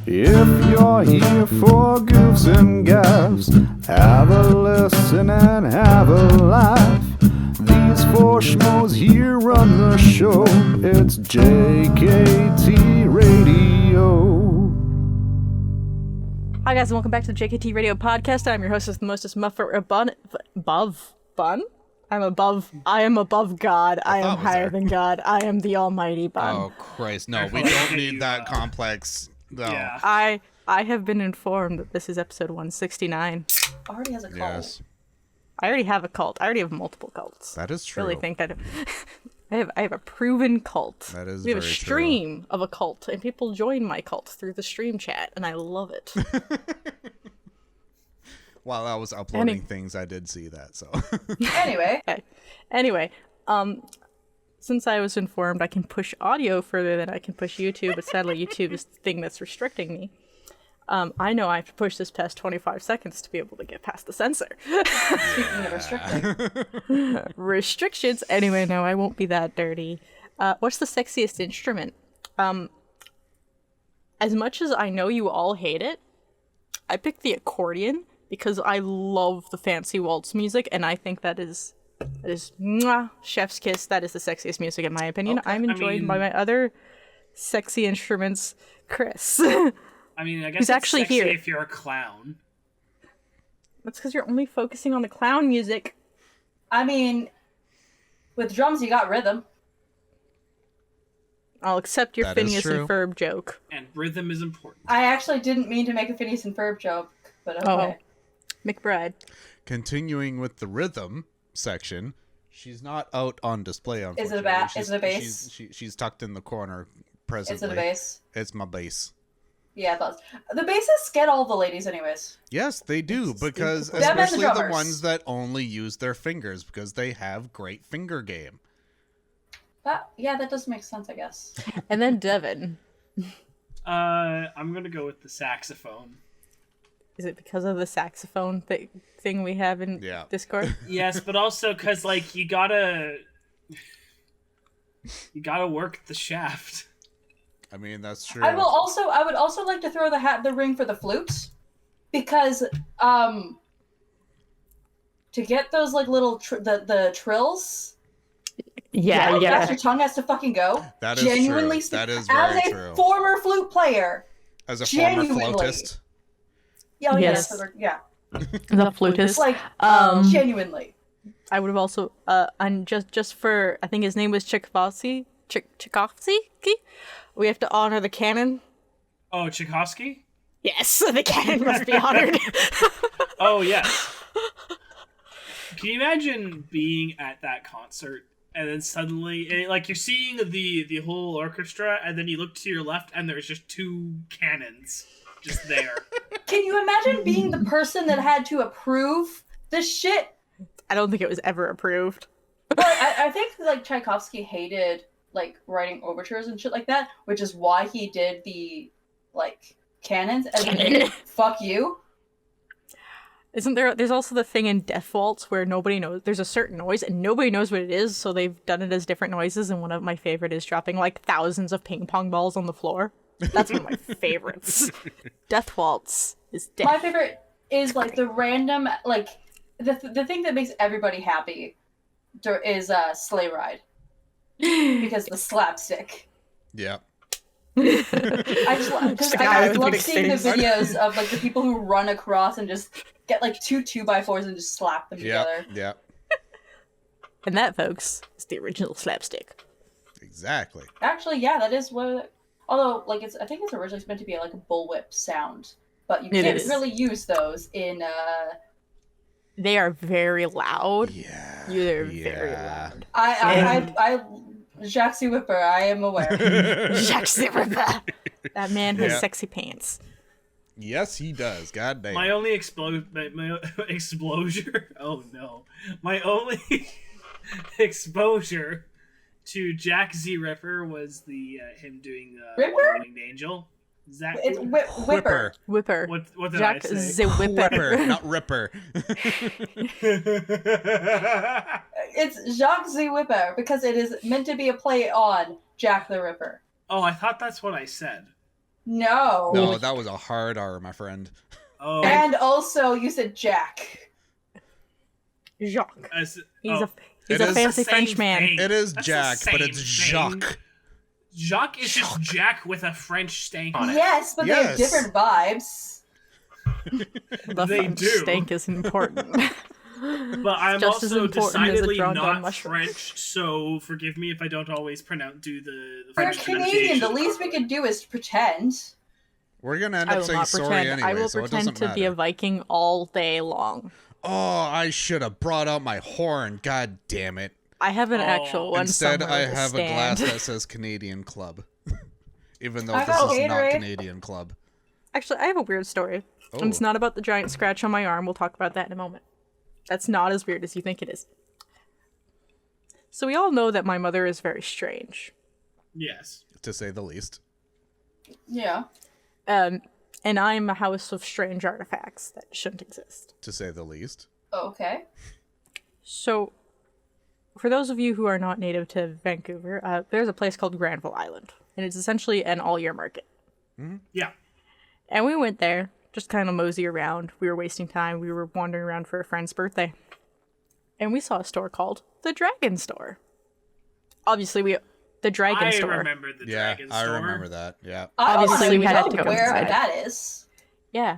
If you're here for goofs and gaffs, have a listen and have a laugh. These four schmoes here run the show. It's JKT Radio. Hi guys, and welcome back to the JKT Radio podcast. I'm your hostess, the mostest muffer above bun. I am above God. I am higher than God. I am the Almighty Bun. Oh Christ, no, we don't need that complex. No. Yeah. I have been informed that this is episode 169. Already has a cult. Yes, I already have a cult. I already have multiple cults. that is true. I really think that I have a proven cult. That is we have a very stream of a cult, and people join my cult through the stream chat, and I love it. While I was uploading things, I did see that. So Anyway, since I was informed I can push audio further than I can push YouTube, but sadly YouTube is the thing that's restricting me. I know I have to push this past 25 seconds to be able to get past the censor. speaking of restricting, Restrictions. Anyway, no, I won't be that dirty. What's the sexiest instrument? As much as I know you all hate it, I picked the accordion because I love the fancy waltz music, and I think that is mwah, chef's kiss. That is the sexiest music in my opinion. Okay. I'm enjoyed by my other sexy instruments, Chris. I mean, I guess He's it's actually sexy here. if you're a clown. That's because you're only focusing on the clown music. I mean, with drums you got rhythm. I'll accept your That is Phineas true. and Ferb joke. And rhythm is important. I actually didn't mean to make a Phineas and Ferb joke, but okay. McBride. continuing with the rhythm section, she's not out on display. Is Unfortunately, it a bat? Is it a bass? She's tucked in the corner presently. Is it a bass? It's my bass. Yeah, I thought the bassists get all the ladies anyways. Yes, they do, because Them and the especially the drummers. ones that only use their fingers, because they have great finger game. That does make sense, I guess. And then Devin. I'm gonna go with the saxophone. Is it because of the saxophone thing we have in Yeah. Discord? Yes, but also because like you gotta work the shaft. I mean, that's true. I would also like to throw the ring for the flutes, because to get those like little the trills. Yeah. That's your tongue has to fucking go. That is genuinely true. That is as very a true. former flute player. As a former genuinely. flautist. Yeah, Yes. yeah. The flutist. Like genuinely. I would have also, and just for, I think his name was Tchaikovsky. We have to honor the canon. Oh, Tchaikovsky? Yes, the canon must be honored. Oh yes. Can you imagine being at that concert and then suddenly, like, you're seeing the whole orchestra, and then you look to your left, and there's just two cannons just there. Can you imagine being the person that had to approve this shit? I don't think it was ever approved. But I think like Tchaikovsky hated like writing overtures and shit like that, which is why he did the like cannons as a fuck you. Isn't there's also the thing in Death Waltz where nobody knows, there's a certain noise and nobody knows what it is, so they've done it as different noises, and one of my favorite is dropping like thousands of ping pong balls on the floor. That's one of my favorites. Death Waltz is death. My favorite is like the random like the thing that makes everybody happy is Sleigh Ride, because the slapstick. Yeah. I love seeing the videos of like the people who run across and just get like two 2x4s and just slap them together. Yeah. And that, folks, is the original slapstick. Exactly. Actually, yeah, that is what. Although, like, I think it's originally meant to be like a bullwhip sound, but you can't really use those in. They are very loud. Yeah. They're very loud. I Jacques Whipper, I am aware. Jacques the Ripper. That man has sexy pants. Yes, he does. God damn. My only my exposure. Oh no! My only exposure to Jack Z Ripper was the him doing Ripper? Winged Angel. Zach. It's Whipper. Whipper. What did Jack I say? the Whipper. Whipper, not Ripper. It's Jacques Z Whipper because it is meant to be a play on Jack the Ripper. Oh, I thought that's what I said. No. No, that was a hard R, my friend. Oh, And also, you said Jack. Jacques. as- He's oh, a he's It a is fancy the French same man. thing. It is That's the Jack, but same it's thing. Jacques. Jacques is just Jack with a French stank on it. Yes, but they have Yes. different vibes. The They French do. stank is important. But I'm Just as also important as a decidedly drunk on not mushroom. French, so forgive me if I don't always do the We're French Canadian. The pronunciation least we can do is pretend. We're gonna end I up will saying not sorry pretend. anyway, I will so it pretend doesn't to matter. be a Viking all day long. Oh, I should have brought out my horn. God damn it. I have an Oh. actual one Instead, somewhere I with have a stand. glass that says Canadian Club. Even though I this got is not Gatorade. Canadian Club. Actually, I have a weird story. And it's Oh. not about the giant scratch on my arm. We'll talk about that in a moment. That's not as weird as you think it is. So we all know that my mother is very strange. Yes. To say the least. Yeah. And I'm a house of strange artifacts that shouldn't exist. To say the least. Okay. So, for those of you who are not native to Vancouver, there's a place called Granville Island. And it's essentially an all-year market. Yeah. And we went there, just kind of mosey around. We were wasting time. We were wandering around for a friend's birthday. And we saw a store called the Dragon Store. Obviously, the Dragon I Store. remember the Yeah, Dragon I Store. remember that. Yeah. Obviously, we had know to go where inside. that is. Yeah.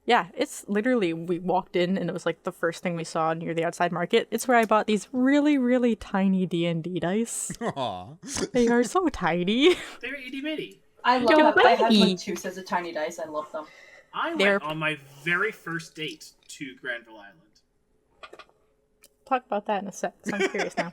Yeah, it's literally, we walked in and it was like the first thing we saw near the outside market. It's where I bought these really, really tiny D&D dice. Aw. They are so tiny. They're itty bitty. I love Yo, that. I have baby. like 2 sets of tiny dice. I love them. I They're- went on my very first date to Granville Island. Talk about that in a sec, 'cause I'm curious now.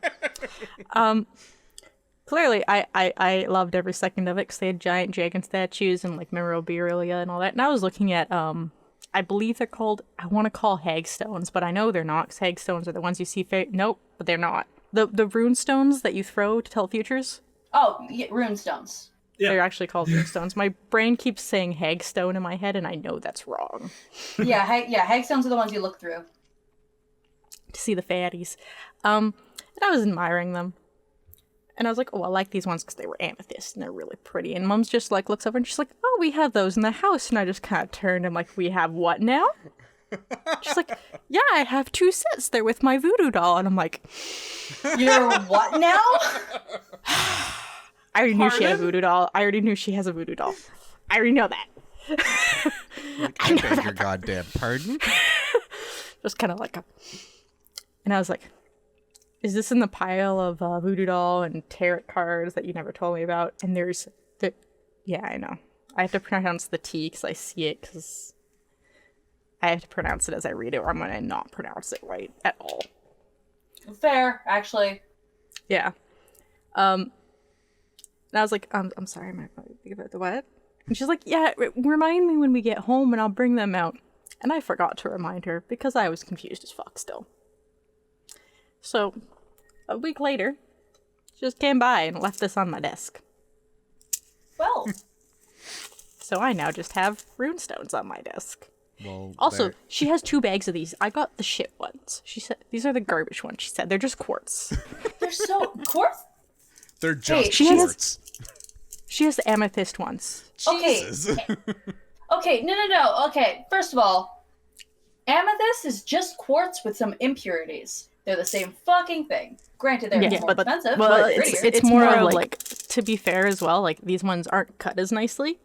Clearly, I loved every second of it because they had giant dragon statues and like memorabilia and all that. And I was looking at, I believe they're called, I want to call hagstones, but I know they're not because hagstones are the ones you see. Nope, but they're not. The rune stones that you throw to tell futures, Oh, yeah, runestones. Yeah. they're actually called rune stones. My brain keeps saying hagstone in my head, and I know that's wrong. Yeah, hagstones are the ones you look through. To see the fairies. And I was admiring them. And I was like, oh, I like these ones because they were amethyst and they're really pretty. And Mom's just like looks over and she's like, oh, we have those in the house. And I just kind of turned and like, we have what now? She's like, yeah, I have 2 sets. They're with my voodoo doll. And I'm like, You're what now? I already knew she had a Pardon? voodoo doll. I already knew she has a voodoo doll. I already know that. I beg your goddamn pardon. Just kind of like, and I was like, is this in the pile of voodoo doll and tarot cards that you never told me about? And there's the, yeah, I know. I have to pronounce the T because I see it because I have to pronounce it as I read it or I'm going to not pronounce it right at all. Fair, actually. Yeah. And I was like, I'm sorry, am I thinking about the what? And she's like, yeah, remind me when we get home and I'll bring them out. And I forgot to remind her because I was confused as fuck still. So, a week later, she just came by and left this on my desk. Well, So I now just have runestones on my desk. Well, Also, there- she has 2 bags of these. I got the shit ones. She said, these are the garbage ones. She said, they're just quartz. they're so quartz. they're just she has- shorts. She has the amethyst ones. Okay. Jesus. Okay, no. Okay, first of all, amethyst is just quartz with some impurities. They're the same fucking thing. Granted, they're more expensive, well, but it's, prettier. it's more of like, to be fair as well, like these ones aren't cut as nicely.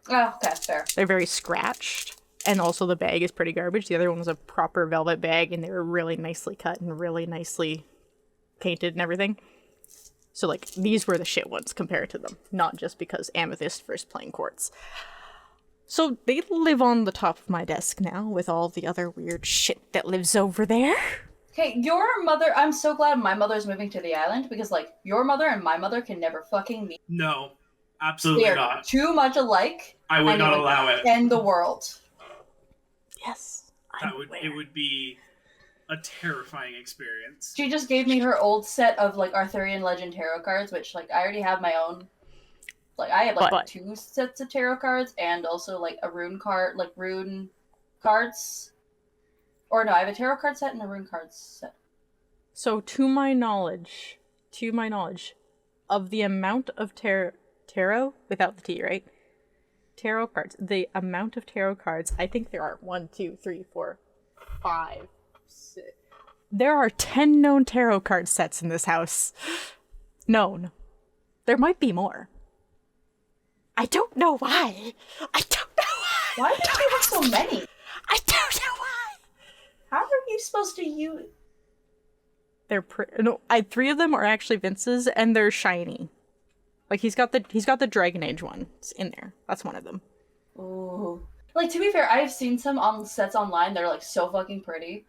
Oh, okay, fair. They're very scratched. And also the bag is pretty garbage. The other one was a proper velvet bag and they were really nicely cut and really nicely painted and everything. So like these were the shit ones compared to them. Not just because amethyst versus plain quartz. So they live on the top of my desk now with all the other weird shit that lives over there. Okay, your mother. I'm so glad my mother's moving to the island because, like, your mother and my mother can never fucking meet. No, They absolutely are not. too much alike. I would and not it would allow it. End the world. Yes. It would be a terrifying experience. She just gave me her old set of like Arthurian Legend tarot cards, which like I already have my own. Like I have like But- 2 sets of tarot cards and also like a rune card, like rune cards. Or no, I have a tarot card set and a rune card set. So to my knowledge, of the amount of tarot, without the T, right? tarot cards. The amount of tarot cards, I think there are 1, 2, 3, 4, 5, 6. There are 10 known tarot card sets in this house. Known. There might be more. I don't know why. I don't know why. Why do you have so many? I don't know why. How are you supposed to use? They're no, 3 of them are actually Vince's, and they're shiny. Like he's got the Dragon Age one. It's in there. That's one of them. Ooh. Like, to be fair, I've seen some on sets online that are like so fucking pretty,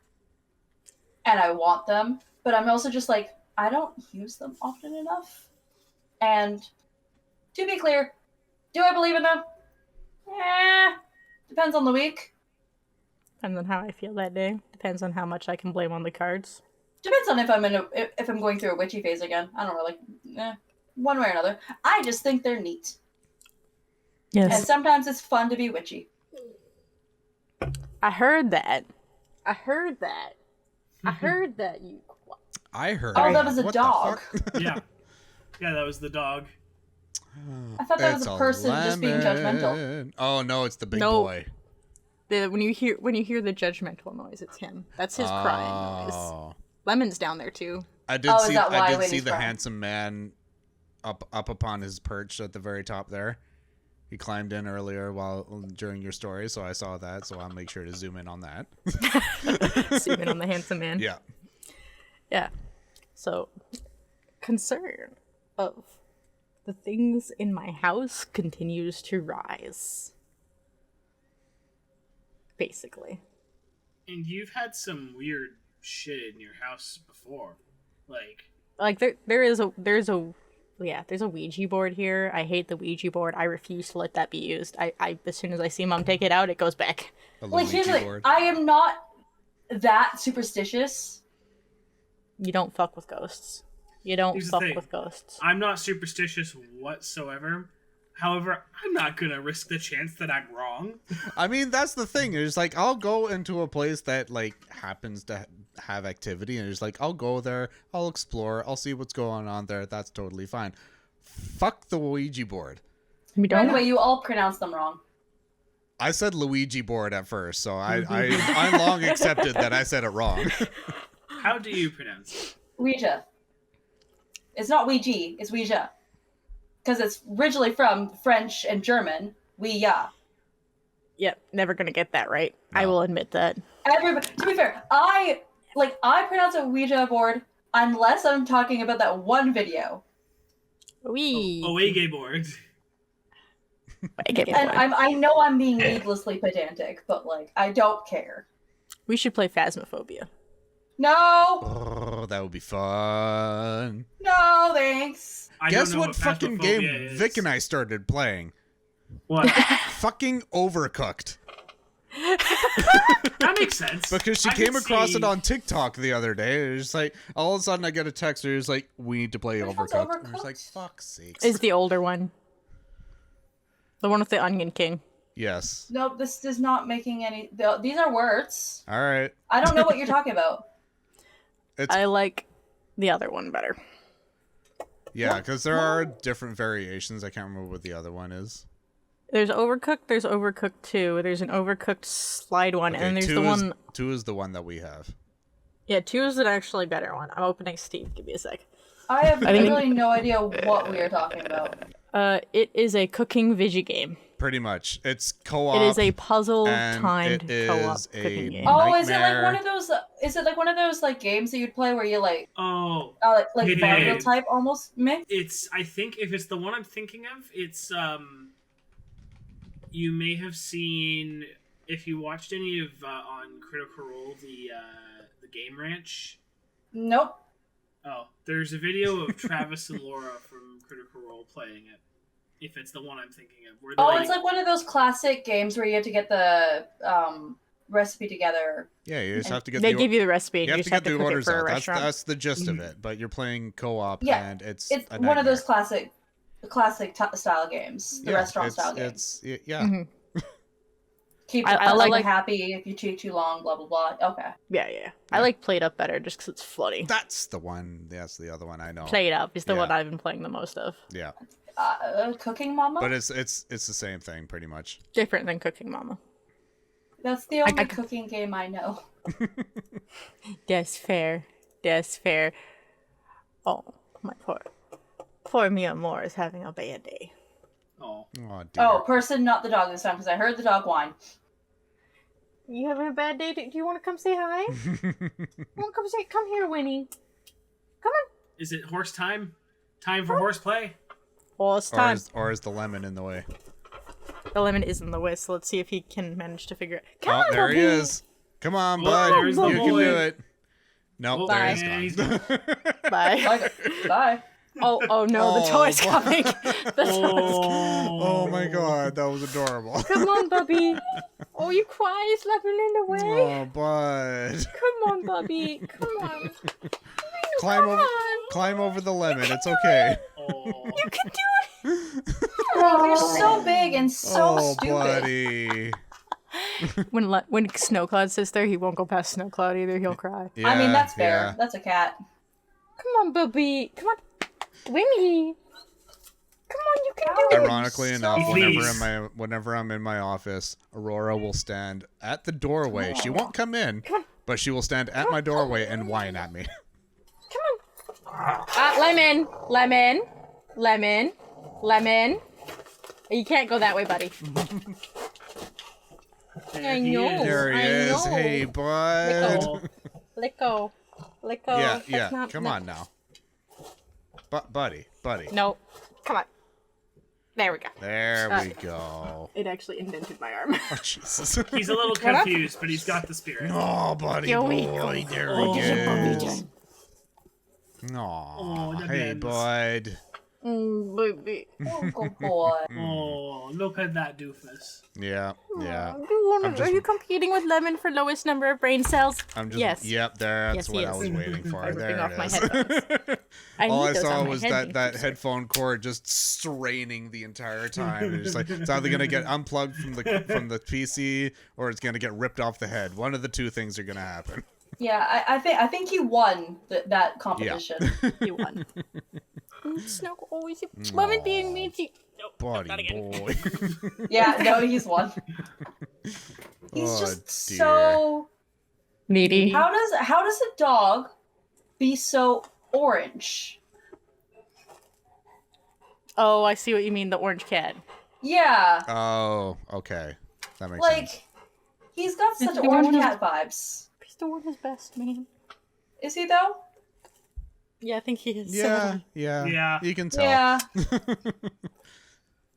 and I want them. But I'm also just like, I don't use them often enough. And to be clear, do I believe in them? Depends on the week. Depends on how I feel that day. Depends on how much I can blame on the cards. Depends on if I'm going through a witchy phase again. I don't know, like, one way or another. I just think they're neat. Yes. And sometimes it's fun to be witchy. I heard that. I heard that you. I heard. Oh, that was a What the dog. fuck? Yeah. Yeah, that was the dog. I thought that was It's a person just being judgmental. lemon. Oh no, it's the big No. boy. When you hear the judgmental noise, it's him. That's his crying noise. Oh. Lemon's down there too. I did Oh, is see. that why I did when see he's the crying? handsome man up upon his perch at the very top there. He climbed in earlier during your story, so I saw that. So I'll make sure to zoom in on that. Zoom in on the handsome man. Yeah. Yeah. So, concern of the things in my house continues to rise. Basically. And you've had some weird shit in your house before. Like there's a Ouija board here. I hate the Ouija board. I refuse to let that be used. I as soon as I see Mom take it out, it goes back. A Like, here's Luigi the thing. board. I am not that superstitious. You don't fuck with ghosts. You don't Here's the fuck thing. with ghosts. I'm not superstitious whatsoever. However, I'm not gonna risk the chance that I'm wrong. I mean, that's the thing. It's like I'll go into a place that like happens to have activity, and it's like I'll go there, I'll explore, I'll see what's going on there. That's totally fine. Fuck the Ouija board. We By don't. the way, you all pronounce them wrong. I said Luigi board at first, so I long accepted that I said it wrong. How do you pronounce it? Ouija. It's not Ouija, it's Ouija. Because it's originally from French and German. Ouija. Yep, never gonna get that right. I No. will admit that. Everybody, to be fair, I pronounce a Ouija board unless I'm talking about that one video. We. Oege board. And I know I'm being needlessly pedantic, but like, I don't care. We should play Phasmophobia. No! Oh, that would be fun. No, thanks. I Guess don't know what fucking Phasmophobia game is. Vic and I started playing? What? Fucking Overcooked. That makes sense. Because she I came could across see- it on TikTok the other day. It was just like, all of a sudden I get a text. It was like, we need to play Which one's Overcooked. And I was Overcooked? like, fuck's sakes. Is the older one. The one with the Onion King. Yes. Nope, this is not making any. These are words. All right. I don't know what you're talking about. It's I like the other one better. yeah, because there are different variations. I can't remember what the other one is. There's Overcooked, there's Overcooked 2, there's an Overcooked slide one, and then there's the one... 2 is the one that we have. Yeah, 2 is an actually better one. I'm opening Steam. Give me a sec. I have I think- literally no idea what we are talking about. It is a cooking vigi game. Pretty much. It's co-op. It is a puzzle and timed it co-op is a cooking game. Oh, is it like Nightmare. one of those? Is it like one of those like games that you'd play where you like Oh, like It Mario is. type almost mix? it's. I think if it's the one I'm thinking of, it's. You may have seen if you watched any of on Critical Role the Game Ranch. Nope. Oh, there's a video of Travis and Laura from Critical Role playing it. If it's the one I'm thinking of, where Oh, they're it's like one of those classic games where you have to get the recipe together. Yeah, you just have to get They the give you the recipe, and you you have just to have get to the cook it orders for a out. restaurant. That's the gist of it. But you're playing co-op, Yeah, and it's It's a one of those nightmare. classic style games, the Yeah, restaurant style games. yeah. Mhm. Keep I the like- happy if you cheat too long, blah blah blah. Okay. Yeah. I like Played Up better just because it's funny. That's the one. That's the other one I know. Played Up is the Yeah. one I've been playing the most of. Yeah. Cooking Mama. But it's the same thing pretty much. Different than Cooking Mama. That's the only I- cooking game I know. That's fair. That's fair. Oh, my poor Mia Moore is having a bad day. Oh. Oh dear. Oh, person, not the dog this time, because I heard the dog whine. You having a bad day? Do you want to come say hi? Come here, Winnie. Come on. Is it horse time? Time for horse play? Well, it's time. Or is the lemon in the way? The lemon is in the way, so let's see if he can manage to figure it. Come Oh, on, there Bubby. he is. Come on, Oh, bud. there's You the can boy. do it. Nope, Oh, there Bye. he's yeah, he's gone. Bye. Bye. Oh no, the Oh, toy's boy. coming. The toy's Oh my god, that was adorable. Come on, Bubby. Oh, you cry? Is lemon in the way? Oh, bud. Come on, Bubby. Come on. Climb over the lemon. It's okay. Oh. You can do it. Oh, you're so big and so Oh, stupid. buddy. When Snowcloud sits there, he won't go past Snowcloud either. He'll cry. I mean, that's fair. yeah. That's a cat. Come on, Bubby. Come on, Winnie. Come on, you can do it. Ironically enough, Please. whenever I'm in my office, Aurora will stand at the doorway. She won't come in, but she will stand at my doorway and whine at me. Come on. Lemon. You can't go that way, buddy. There I he know. is. There he I is. know. Hey, bud. Oh. Let go. Yeah, That's not- Come no. on now. Buddy. No. Come on. There we go. There we go. It actually indented my arm. Oh, Jesus. He's a little confused, but he's got the spirit. Oh, buddy Here we boy. go. There Oh. he Bubby is. Oh, Aw, the hey, bends. bud. Baby. Oh, good boy. Oh, look at that doofus. Yeah. Are you competing with Lemon for lowest number of brain cells? I'm just. Yes. Yep, that's Yes, he what I is. was waiting for. I'm There ripping off it my is. headphones. I All need I those saw on my was head. that headphone cord just straining the entire time. It's like it's either gonna get unplugged from the PC or it's gonna get ripped off the head. One of the two things are gonna happen. Yeah, I think he won that competition. You won. Snow always Lemon being mean to you. Nope, Buddy not again. boy. Yeah, no, he's won. He's Oh, just dear. so. Needy. How does a dog be so orange? Oh, I see what you mean. The orange cat. Yeah, Oh, okay. That makes sense. like he's got such It's the orange one- cat vibes. He's doing his best, man. Is he though? Yeah, I think he is. Yeah. Yeah. You can tell. Yeah.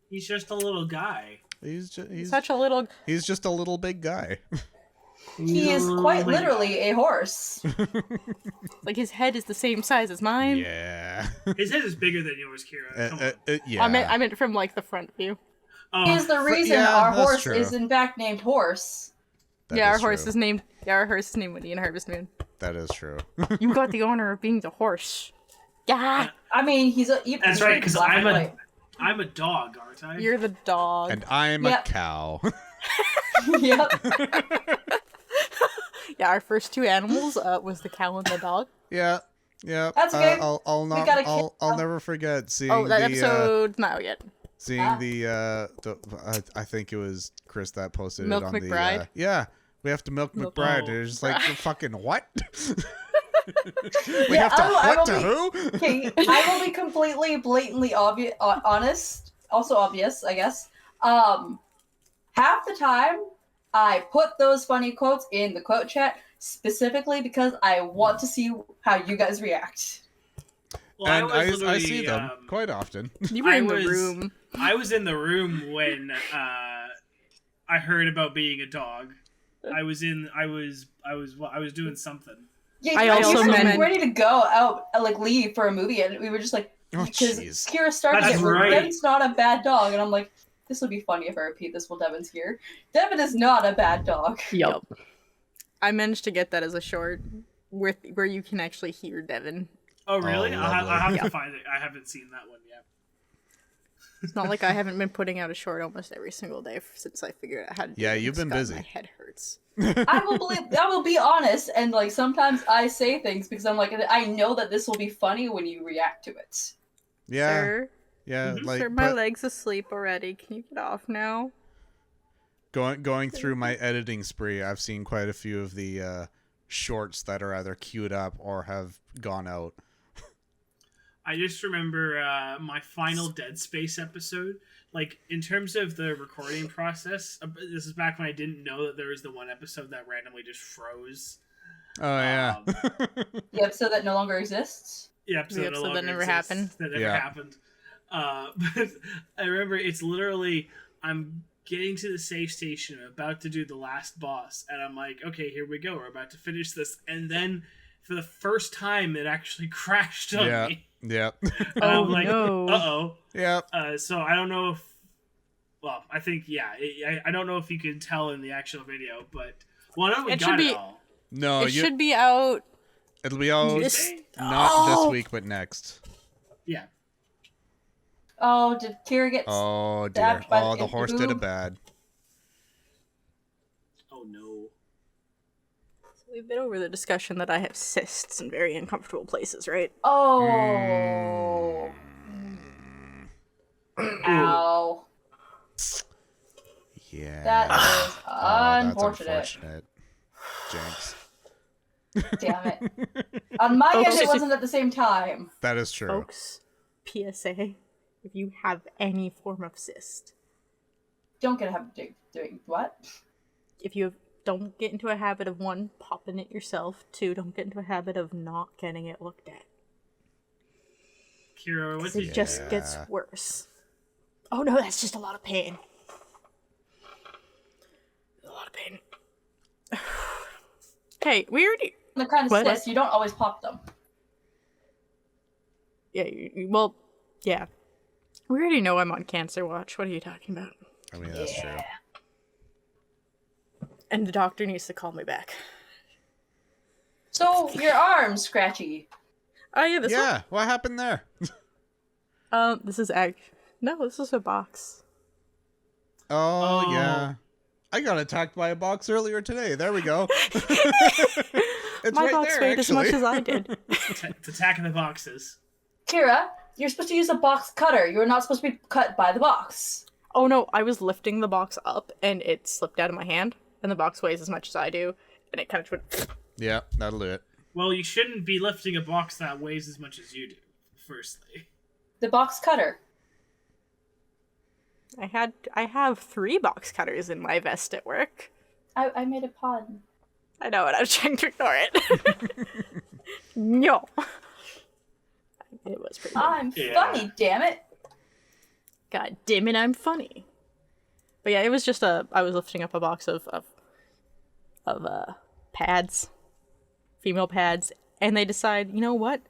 He's just a little guy. He's Such a little. just a little big guy. He is quite literally a horse. Like his head is the same size as mine. Yeah. His head is bigger than yours, Kira. Come on. Yeah. I meant from like the front view. Oh, He is the reason yeah, our that's horse true. is in fact named Horse. That yeah, our is horse true. is named. Yeah, our horse is named Winnie and Harvest Moon. That is true. You got the honor of being the horse. Yeah, I mean, he's a. That's right, because black I'm and a white. I'm a dog, aren't I? you're the dog. And I'm Yep. a cow. Yep. Yeah, our first two animals was the cow and the dog. Yeah. That's okay. I'll We got a kid I'll now. never forget seeing Oh, that the episode's not out yet. seeing the I think it was Chris that posted Milk it on McBride? the yeah. We have to milk Milk- McBride. Oh. There's like fucking what? we Yeah, have to I what will to be- who? Okay, I will be completely, blatantly obvious, honest. Also obvious, I guess. Half the time, I put those funny quotes in the quote chat specifically because I want to see how you guys react. Well, And was I literally, see them quite often. You were I in the was- room. I was in the room when I heard about being a dog. I was doing something. Yeah, I we also were meant- ready to go out, like leave for a movie, and we were just like, Oh because jeez. Kira started That's it. right. Devin's not a bad dog, and I'm like, this would be funny if I repeat this while Devin's here. Devin is not a bad dog. Yup. I managed to get that as a short where you can actually hear Devin. Oh really? Oh, I'll have lovely. to find it. I haven't seen that one yet. It's not like I haven't been putting out a short almost every single day since I figured out how to do Yeah, it. you've It's been God, busy. My head hurts. I will be honest, and like sometimes I say things because I'm like, I know that this will be funny when you react to it. Yeah. Sir, Yeah, like Sir, my but leg's asleep already. Can you get off now? going through my editing spree, I've seen quite a few of the shorts that are either queued up or have gone out. I just remember my final Dead Space episode. Like, in terms of the recording process, this is back when I didn't know that there was the one episode that randomly just froze. Oh yeah. The episode that no longer exists. The episode, that never happened. That never happened. But I remember it's literally, I'm getting to the safe station, I'm about to do the last boss, and I'm like, okay, here we go, we're about to finish this, and then for the first time it actually crashed on me. Yep. And I'm like, no. uh-oh. Yep. So I don't know if, well, I think, I don't know if you can tell in the actual video, but, well, I know we got it all. No, It should be out. It'll be out not this week, but next. Yeah. Oh, did Kira get Oh dear. stabbed by Oh, the horse did a boob? bad. Oh no. We've been over the discussion that I have cysts in very uncomfortable places, right? Oh. Ow. Yeah. That is That's unfortunate. unfortunate. Jinx. Damn it. On my end, Folks, it wasn't at the same time. That is true. Folks, PSA, if you have any form of cyst, Don't get a habit of doing what? if you don't get into a habit of 1, popping it yourself, 2, don't get into a habit of not getting it looked at. Kira, what's 'Cause it just gets worse. Oh no, that's just a lot of pain. A lot of pain. Okay, we already... The kind of What? cysts, you don't always pop them. Yeah, well, yeah. We already know I'm on Cancer Watch. What are you talking about? I mean, that's true. And the doctor needs to call me back. So, your arm's scratchy. Oh yeah, this Yeah, what happened there? one. This is No, this is a box. Oh, Oh. yeah. I got attacked by a box earlier today. There we go. It's My right box there, weighed as much actually. as I did. It's attacking the boxes. Kira, you're supposed to use a box cutter. You're not supposed to be cut by the box. Oh no, I was lifting the box up and it slipped out of my hand. And the box weighs as much as I do. And it kind of went... Yeah, that'll do it. Well, you shouldn't be lifting a box that weighs as much as you do, firstly. The box cutter. I have 3 box cutters in my vest at work. I made a pun. I know, and I was trying to ignore it. No. It was pretty good. I'm Yeah. funny, damn it. God damn it, I'm funny. But yeah, it was just I was lifting up a box of pads, female pads, and they decide, you know what?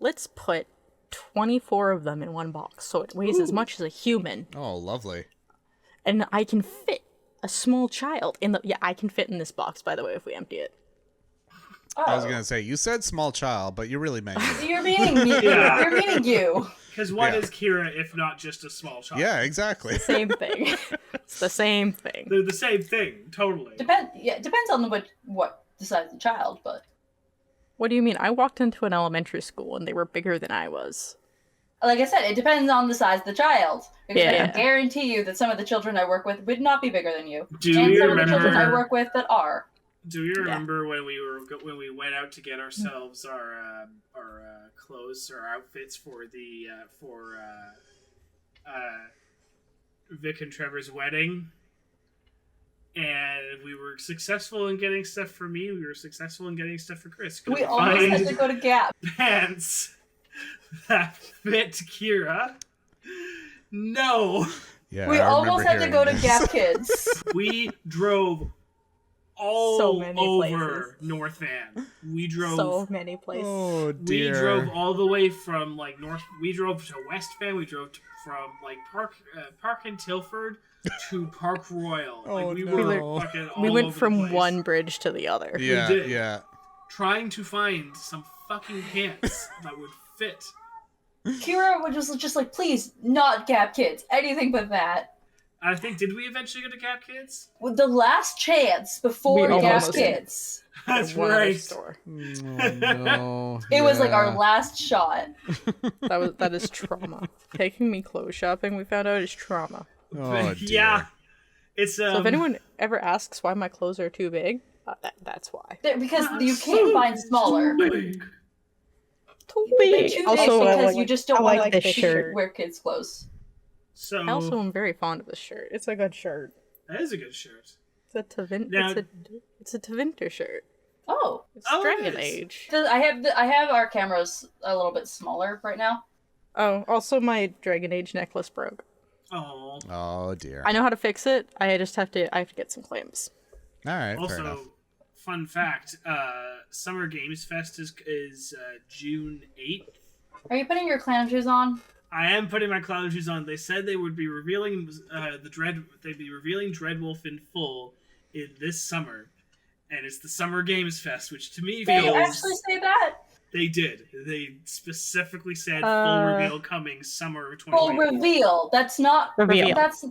Let's put 24 of them in one box, so it weighs as much as a human, Oh, lovely. and I can fit a small child in the. Yeah, I can fit in this box. By the way, if we empty it. Oh. I was going to say, you said small child, but you really meant you. You're meaning me. Yeah. You're meaning you. Because what Yeah. is Kira if not just a small child? Yeah, exactly. Same thing. It's the same thing. They're the same thing, totally. Depends on what the size of the child, but What do you mean? I walked into an elementary school and they were bigger than I was. like I said, it depends on the size of the child. Because I Yeah. can guarantee you that some of the children I work with would not be bigger than you. Do and you some of the children I remember- work with that are. Do you remember when we went out to get ourselves our clothes or outfits for the Vic and Trevor's wedding? And we were successful in getting stuff for me. We were successful in getting stuff for Chris. Could We almost had to go to Gap. pants that fit Kira? No. Yeah, We I almost remember had to go to hearing Gap this. Kids. We drove all So many over North Van. We drove So many places. Oh, we dear. drove all the way from like North. We drove to West Van. We drove from like Park in Tilford to Park Royal. Oh, Like we no. were fucking all We went over the from place, one bridge to the other. Yeah, did. yeah. trying to find some fucking pants that would fit. Kira was just like, please, not Gap Kids. Anything but that. I think, did we eventually get to Gap Kids? With the last chance before We Gap almost did. Kids. That's One other right. store. Oh, no. It was like our Yeah. last shot. That is trauma. Taking me clothes shopping, we found out, is trauma. Oh, dear. Yeah. It's So if anyone ever asks why my clothes are too big, that's why. Because you can't find smaller. Too They're too big Also, because you just don't I want like to this shirt. wear kids' clothes. So I also am very fond of this shirt. It's a good shirt. that is a good shirt. It's a Now- it's a Tevinter shirt. Oh, It's Oh, it Dragon is. Age. 'cause I have our cameras a little bit smaller right now. Oh, also my Dragon Age necklace broke. Oh. Oh, dear. I know how to fix it. I have to get some clamps. All right, fair enough. Also, fun fact: Summer Games Fest is June 8th. Are you putting your clown shoes on? I am putting my clown shoes on. They said they would be revealing They'd be revealing Dreadwolf in full in this summer, and it's the Summer Games Fest, which to me They feels actually say that? they did. They specifically said full Uh, reveal coming summer Full 2020. reveal. That's not Reveal. That's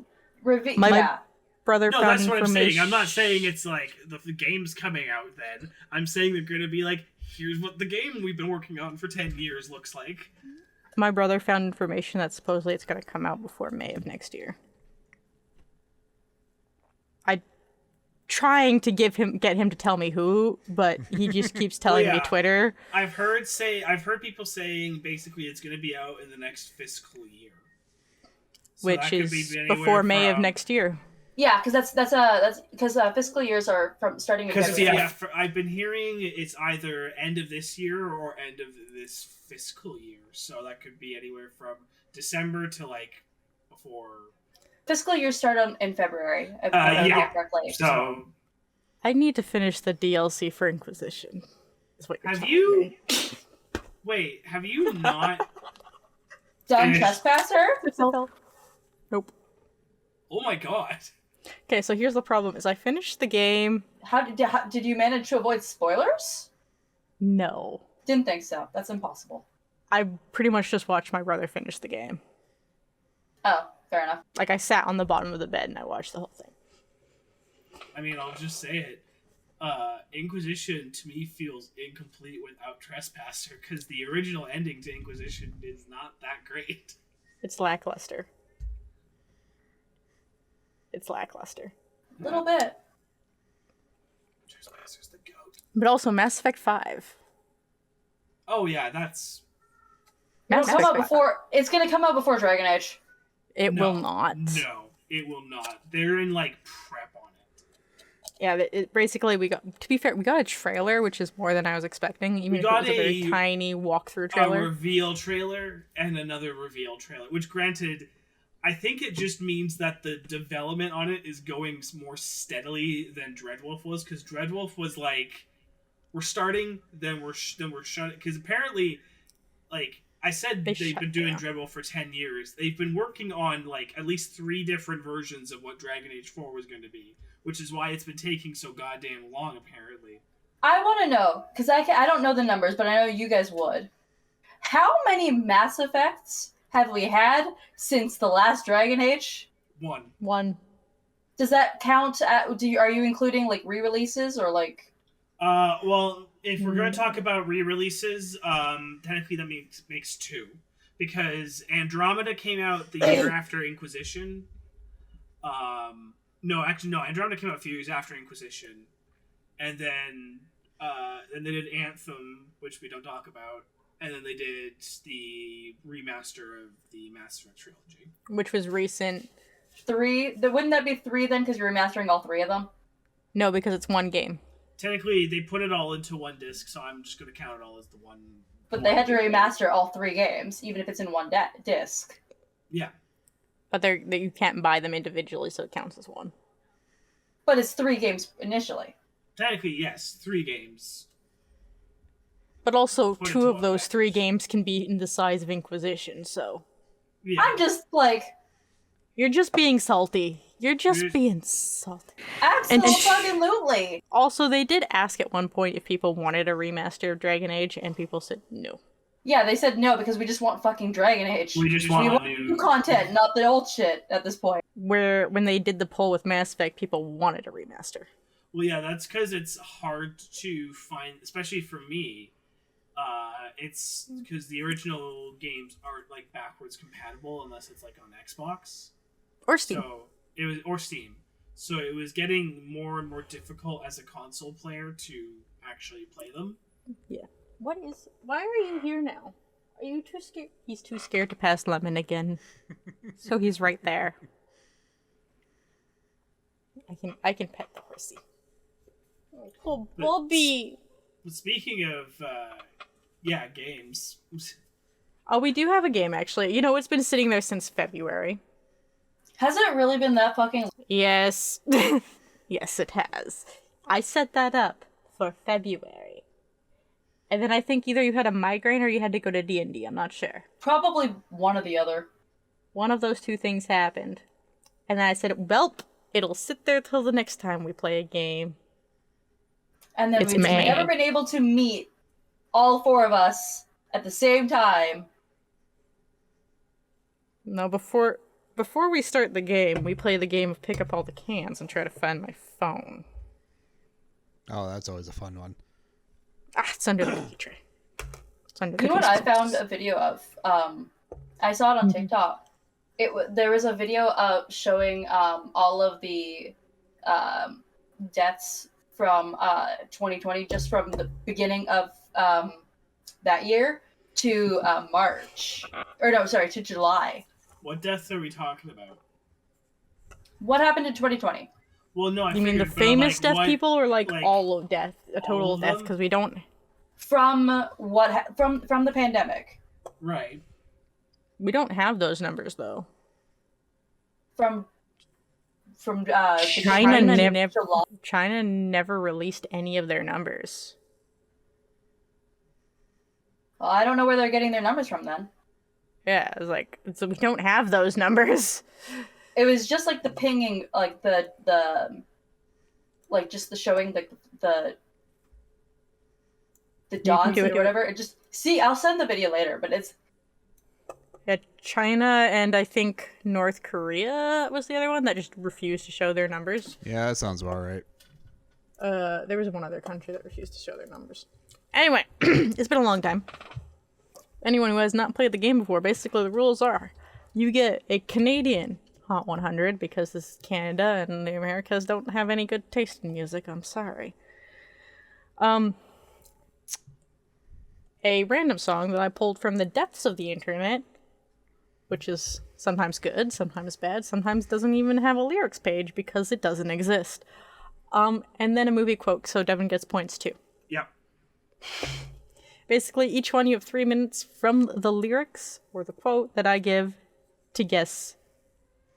reveal. My- Yeah. Brother No, found that's what I'm saying. information. I'm not saying it's like the game's coming out then. I'm saying they're going to be like, here's what the game we've been working on for 10 years looks like. My brother found information that supposedly it's going to come out before May of next year. I trying to get him to tell me who, but he just keeps telling me yeah. Twitter. I've heard people saying basically it's going to be out in the next fiscal year. So that Which could is be anywhere before May of from- next year. Yeah, because that's because fiscal years are from starting in Because February. I've been hearing it's either end of this year or end of this fiscal year. So that could be anywhere from December to like before. Fiscal years start in February. If I Yeah. remember correctly. So I need to finish the DLC for Inquisition. Is what you're have telling you? me. Wait, have you not? Done finished- Trespasser? Nope. Oh my god! Okay, so here's the problem: is I finished the game. How did you manage to avoid spoilers? No, Didn't think so. That's impossible. I pretty much just watched my brother finish the game. Oh, fair enough. Like I sat on the bottom of the bed and I watched the whole thing. I mean, I'll just say it. Inquisition to me feels incomplete without Trespasser because the original ending to Inquisition is not that great. It's lackluster. It's lackluster. A little bit. Trespasser's the goat. But also Mass Effect 5. Oh yeah, that's Mass It'll come out Effect 5. before. It's gonna come out before Dragon Age. It no, will not. No, it will not. They're in like prep on it. Yeah, basically we got. To be fair, we got a trailer, which is more than I was expecting. Even We if it got was a very a- tiny walkthrough A trailer. reveal trailer and another reveal trailer. Which, granted, I think it just means that the development on it is going more steadily than Dreadwolf was, because Dreadwolf was like, we're starting, then we're shutting, because apparently, like I said, They they've shut been doing down. Dreadwolf for 10 years. They've been working on like at least 3 different versions of what Dragon Age 4 was going to be, which is why it's been taking so goddamn long. Apparently, I want to know because I don't know the numbers, but I know you guys would. How many Mass Effects have we had since the last Dragon Age? One. Does that count? Are you including like re-releases or like? Well, if we're going to talk about re-releases, technically that makes 2, because Andromeda came out the year after Inquisition. No, Andromeda came out a few years after Inquisition, and then they did Anthem, which we don't talk about, and then they did the remaster of the Mass Effect trilogy. Which was recent. 3? Wouldn't that be 3 then? Because you're remastering all 3 of them. No, because it's one game. Technically, they put it all into one disc, so I'm just going to count it all as the one. But they had to remaster all 3 games, even if it's in one disc. Yeah. But you can't buy them individually, so it counts as one. But it's 3 games initially. Technically, yes, 3 games. But also, Put it 2 to of one those package. 3 games can be in the size of Inquisition, so... Yeah. I'm just like, You're just being salty. You're just You're- being salty. absolutely. Also, they did ask at one point if people wanted a remaster of Dragon Age, and people said no. Yeah, they said no because we just want fucking Dragon Age. We just want new content, not the old shit at this point. Where when they did the poll with Mass Effect, people wanted a remaster. Well, yeah, that's because it's hard to find, especially for me. It's because the original games aren't like backwards compatible unless it's like on Xbox Or Steam. or Steam. So it was getting more and more difficult as a console player to actually play them. Yeah. Why are you here now? Are you too scared? He's too scared to pass Lemon again. So he's right there. I can pet the horsey. Oh, Bobby! But speaking of, games. Oh, we do have a game, actually. You know, it's been sitting there since February. Hasn't it really been that fucking... Yes. Yes, it has. I set that up for February. And then I think either you had a migraine or you had to go to D&D. I'm not sure. Probably one or the other. One of those two things happened. And then I said, welp, it'll sit there till the next time we play a game. And then It's we've May. never been able to meet all four of us at the same time. No, before we start the game, we play the game of pick up all the cans and try to find my phone. Oh, that's always a fun one. Ah, it's under the cookie tray. It's under the You know what cookie I found a video of? I saw it on TikTok. There was a video of showing all of the deaths from 2020, just from the beginning of that year to March. Or no, sorry, to July. What deaths are we talking about? What happened in 2020? Well, no, You mean the famous deaf people or like all of death? A total all of of death? them? Because we don't... From from the pandemic. Right. We don't have those numbers, though. From China never released any of their numbers. Well, I don't know where they're getting their numbers from then. Yeah, it's like, so we don't have those numbers. It was just like the pinging, like the like just the showing the dots or whatever. It just I'll send the video later, but it's Yeah, China and I think North Korea was the other one that just refused to show their numbers. Yeah, that sounds about right. There was one other country that refused to show their numbers. Anyway, it's been a long time. Anyone who has not played the game before, basically the rules are you get a Canadian Hot 100 because this is Canada and the Americas don't have any good taste in music. I'm sorry. A random song that I pulled from the depths of the internet, which is sometimes good, sometimes bad, sometimes doesn't even have a lyrics page because it doesn't exist. And then a movie quote, so Devin gets points too. Yep. Basically, each one you have 3 minutes from the lyrics or the quote that I give to guess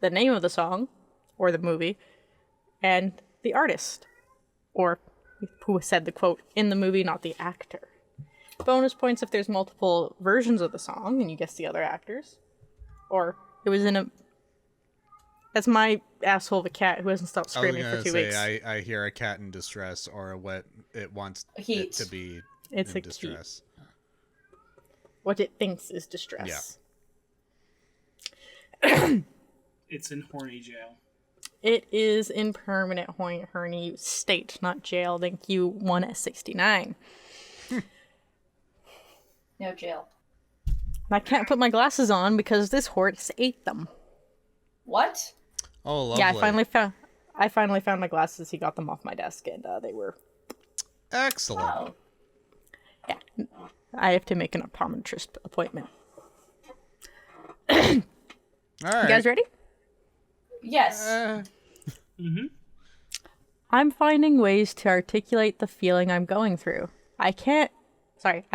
the name of the song or the movie and the artist or who said the quote in the movie, not the actor. Bonus points if there's multiple versions of the song and you guess the other actors. Or it was in a... That's my asshole of a cat who hasn't stopped screaming for 2 weeks. I hear a cat in distress or what it wants Heat. it to be It's in a distress. What it thinks is distress. It's in horny jail. It is in permanent horny state, not jail. Thank you, 1S69. no jail. I can't put my glasses on because this horse ate them. What? Oh, lovely. Yeah, I finally found my glasses. He got them off my desk, and they were... Excellent. Oh. Yeah, I have to make an optometrist appointment. All right. You guys ready? Yes. Mm-hmm. I'm finding ways to articulate the feeling I'm going through. I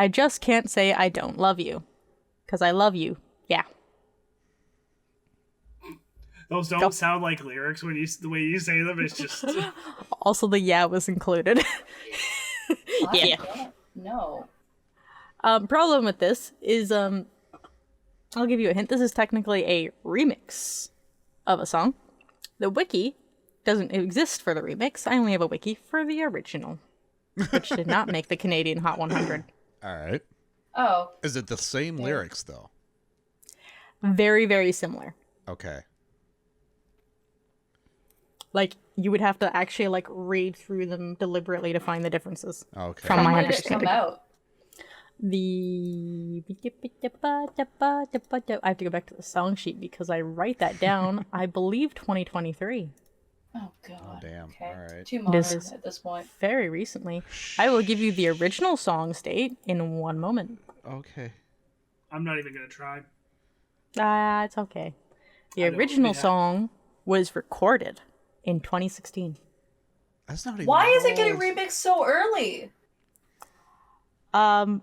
just can't say I don't love you. Because I love you. Yeah. Those don't sound like lyrics when the way you say them. It's just Also, the yeah was included. Yeah. No. Problem with this is, I'll give you a hint. This is technically a remix of a song. The wiki doesn't exist for the remix. I only have a wiki for the original, which did not make the Canadian Hot 100. All right. Oh. Is it the same lyrics though? Very, very similar. Okay. Like, you would have to actually, like, read through them deliberately to find the differences. Okay. From my When did it come understanding. out? I have to go back to the song sheet because I write that down. I believe 2023. Oh god. Oh, damn. Okay. All right. Too modern is- at this point. Very recently. I will give you the original song's date in one moment. Okay. I'm not even gonna try. It's okay. The I don't original think I- song was recorded in 2016. That's not even. Why is it getting old. remixed so early? Don't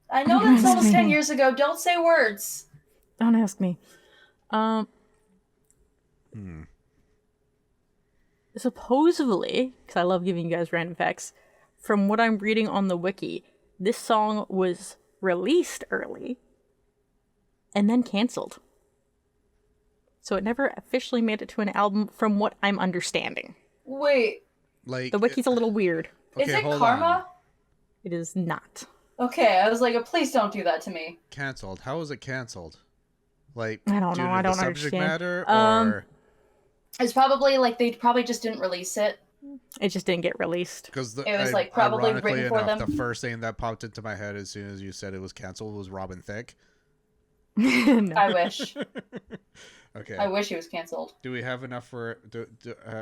I know that's almost 10 years ago. Don't say words. ask me. Supposedly, because I love giving you guys random facts, from what I'm reading on the wiki, this song was released early and then canceled. So it never officially made it to an album from what I'm understanding. Wait, Like The wiki's a little weird. is it hold Karma? on. It is not. Okay, I was like, please don't do that to me. Canceled. How was it canceled? Like I don't due know, to I the don't subject understand. matter or It's probably like they probably just didn't release it. It just didn't get released. because It was, like, probably written for them. The first thing that popped into my head as soon as you said it was canceled was Robin Thicke. No. I wish. Okay. I wish he was canceled. Do we have enough for?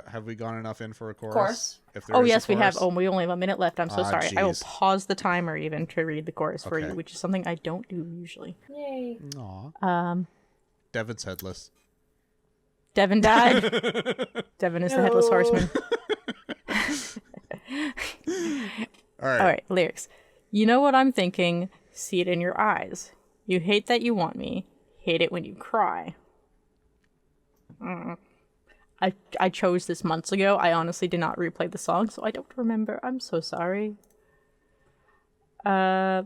Have we gone enough in for a chorus? Chorus. If there Oh, is a yes, we have. chorus? Oh, we only have a minute left. I'm so Ah, sorry. I will jeez. pause the timer even to read the chorus for Okay. you, which is something I don't do usually. Yay. Aw. Devin's headless. Devin died. Devin is the headless horseman. All right. All right, lyrics. You know what I'm thinking. See it in your eyes. You hate that you want me. Hate it when you cry. I chose this months ago. I honestly did not replay the song, so I don't remember. I'm so sorry. It